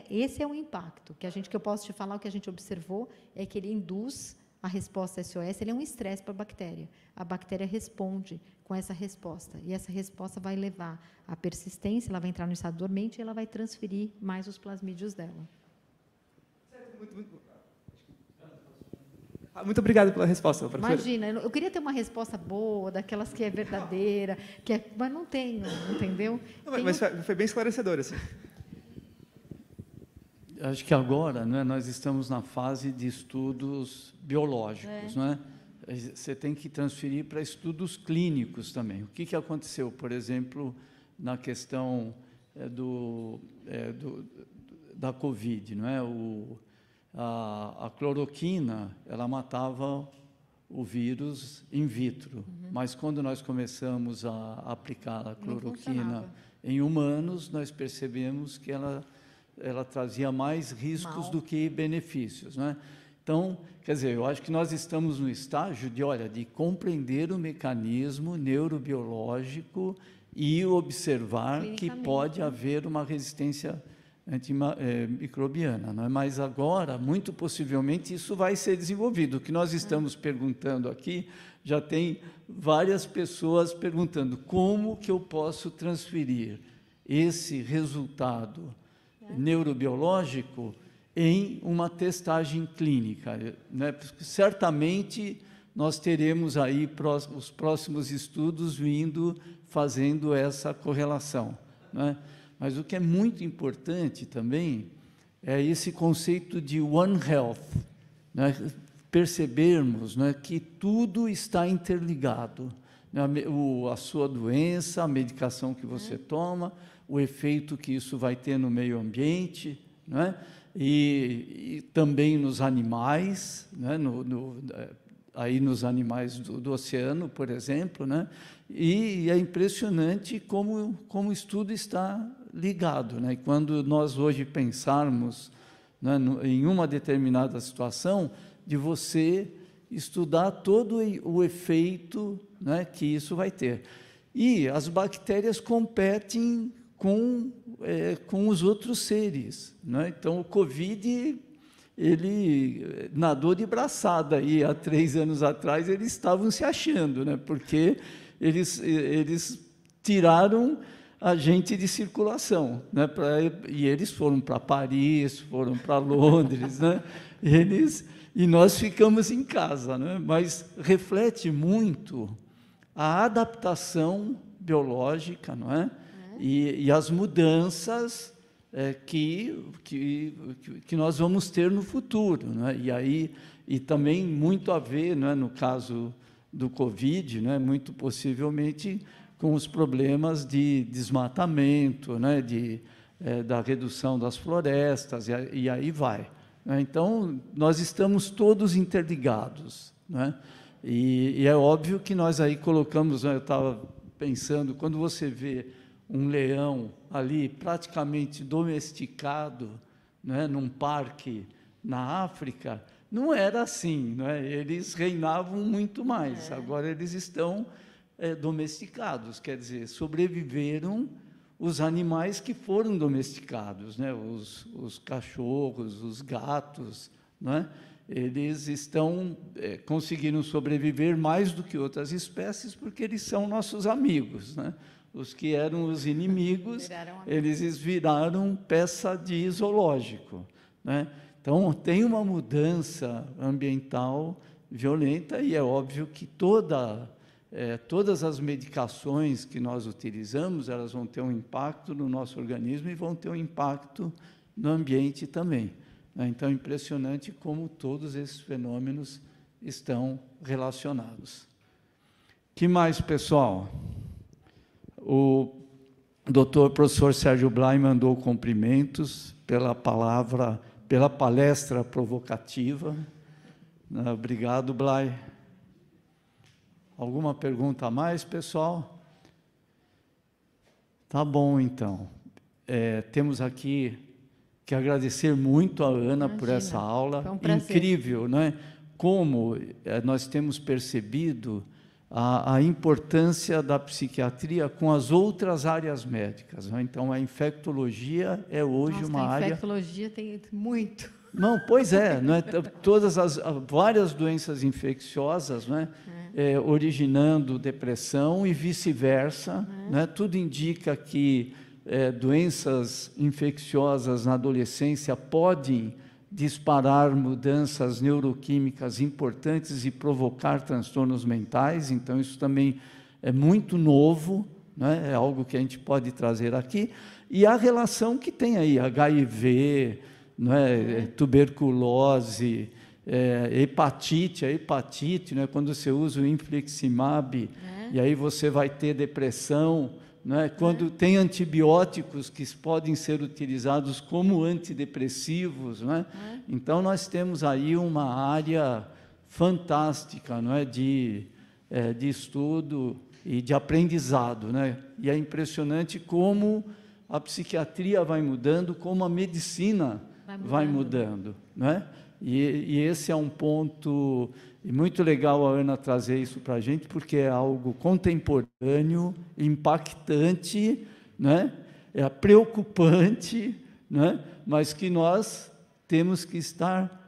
esse é o impacto que eu posso te falar. O que a gente observou é que ele induz a resposta SOS, ele é um estresse para a bactéria. A bactéria responde com essa resposta, e essa resposta vai levar à persistência, ela vai entrar no estado dormente e ela vai transferir mais os plasmídios dela. Muito obrigado pela resposta, professora. Imagina, eu queria ter uma resposta boa, daquelas que é verdadeira, mas não tenho, entendeu? Mas foi bem esclarecedor, assim. Acho que agora, né, nós estamos na fase de estudos biológicos, não é? Você tem que transferir para estudos clínicos também. O que aconteceu, por exemplo, na questão da Covid, não é? A cloroquina, ela matava o vírus in vitro, mas quando nós começamos a aplicar a cloroquina em humanos, nós percebemos que ela trazia mais riscos do que benefícios, né? Então, quer dizer, eu acho que nós estamos no estágio de compreender o mecanismo neurobiológico e observar que pode haver uma resistência antimicrobiana, não é? Mas agora, muito possivelmente, isso vai ser desenvolvido. O que nós estamos perguntando aqui, já tem várias pessoas perguntando como que eu posso transferir esse resultado neurobiológico em uma testagem clínica, né? Porque certamente nós teremos aí os próximos estudos fazendo essa correlação, né? Mas o que é muito importante também é esse conceito de One Health, né? Percebermos, né, que tudo está interligado, né? A sua doença, a medicação que você toma, o efeito que isso vai ter no meio ambiente, né? E também nos animais, né? Aí nos animais do oceano, por exemplo, né? E é impressionante como o estudo está ligado, né? Quando nós hoje pensarmos, né, em uma determinada situação, de você estudar todo o efeito, né, que isso vai ter. E as bactérias competem com os outros seres, né? Então, o Covid, ele nadou de braçada aí, há 3 anos atrás, eles estavam se achando, né? Porque eles tiraram a gente de circulação, né? E eles foram para Paris, foram para Londres, né? E nós ficamos em casa, né? Mas reflete muito a adaptação biológica, não é? E as mudanças que nós vamos ter no futuro, né? E também muito a ver, não é, no caso do Covid, né, muito possivelmente com os problemas de desmatamento, né, da redução das florestas, e aí vai, né? Então, nós estamos todos interligados, né? E é óbvio que nós aí colocamos, né, eu estava pensando, quando você vê um leão ali praticamente domesticado, né, num parque na África, não era assim, né? Eles reinavam muito mais. Agora eles estão domesticados, quer dizer, sobreviveram os animais que foram domesticados, né? Os cachorros, os gatos, né? Eles conseguiram sobreviver mais do que outras espécies porque eles são nossos amigos, né? Os que eram os inimigos, eles viraram peça de zoológico, né? Então, tem uma mudança ambiental violenta, e é óbvio que todas as medicações que nós utilizamos, elas vão ter um impacto no nosso organismo e vão ter um impacto no ambiente também, né? Então, é impressionante como todos esses fenômenos estão relacionados. Que mais, pessoal? O doutor professor Sérgio Blay mandou cumprimentos pela palestra provocativa. Obrigado, Blay. Alguma pergunta a mais, pessoal? Tá bom, então. Temos aqui que agradecer muito a Ana por essa aula. Foi um prazer. Incrível, não é? Como nós temos percebido a importância da psiquiatria com as outras áreas médicas, não é? Então, a infectologia é hoje uma área... A infectologia tem muito. Não, pois é, não é? Todas as várias doenças infecciosas, não é? Originando depressão e vice-versa, né? Tudo indica que doenças infecciosas na adolescência podem disparar mudanças neuroquímicas importantes e provocar transtornos mentais. Então, isso também é muito novo, né? É algo que a gente pode trazer aqui. E a relação que tem aí, HIV, não é? Tuberculose, hepatite, a hepatite, né? Quando você usa o infliximab, e aí você vai ter depressão, né? Quando tem antibióticos que podem ser utilizados como antidepressivos, né? Então, nós temos aí uma área fantástica, não é? de estudo e de aprendizado, né? E é impressionante como a psiquiatria vai mudando, como a medicina vai mudando, não é? E esse é um ponto muito legal a Ana trazer isso para a gente, porque é algo contemporâneo, impactante, né? Preocupante, né? Mas que nós temos que estar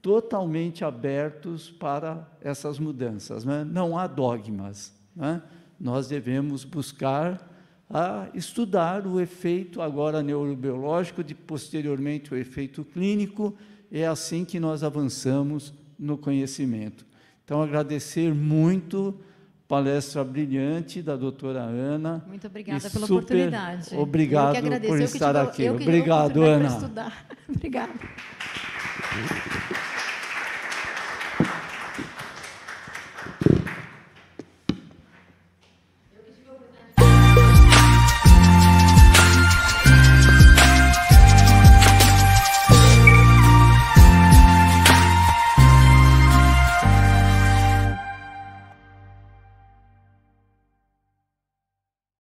totalmente abertos para essas mudanças, né? Não há dogmas, né? Nós devemos buscar estudar o efeito agora neurobiológico, posteriormente o efeito clínico. É assim que nós avançamos no conhecimento. Então, agradecer muito a palestra brilhante da doutora Ana. Muito obrigada pela oportunidade. Obrigado por estar aqui. Obrigado, Ana. Obrigada.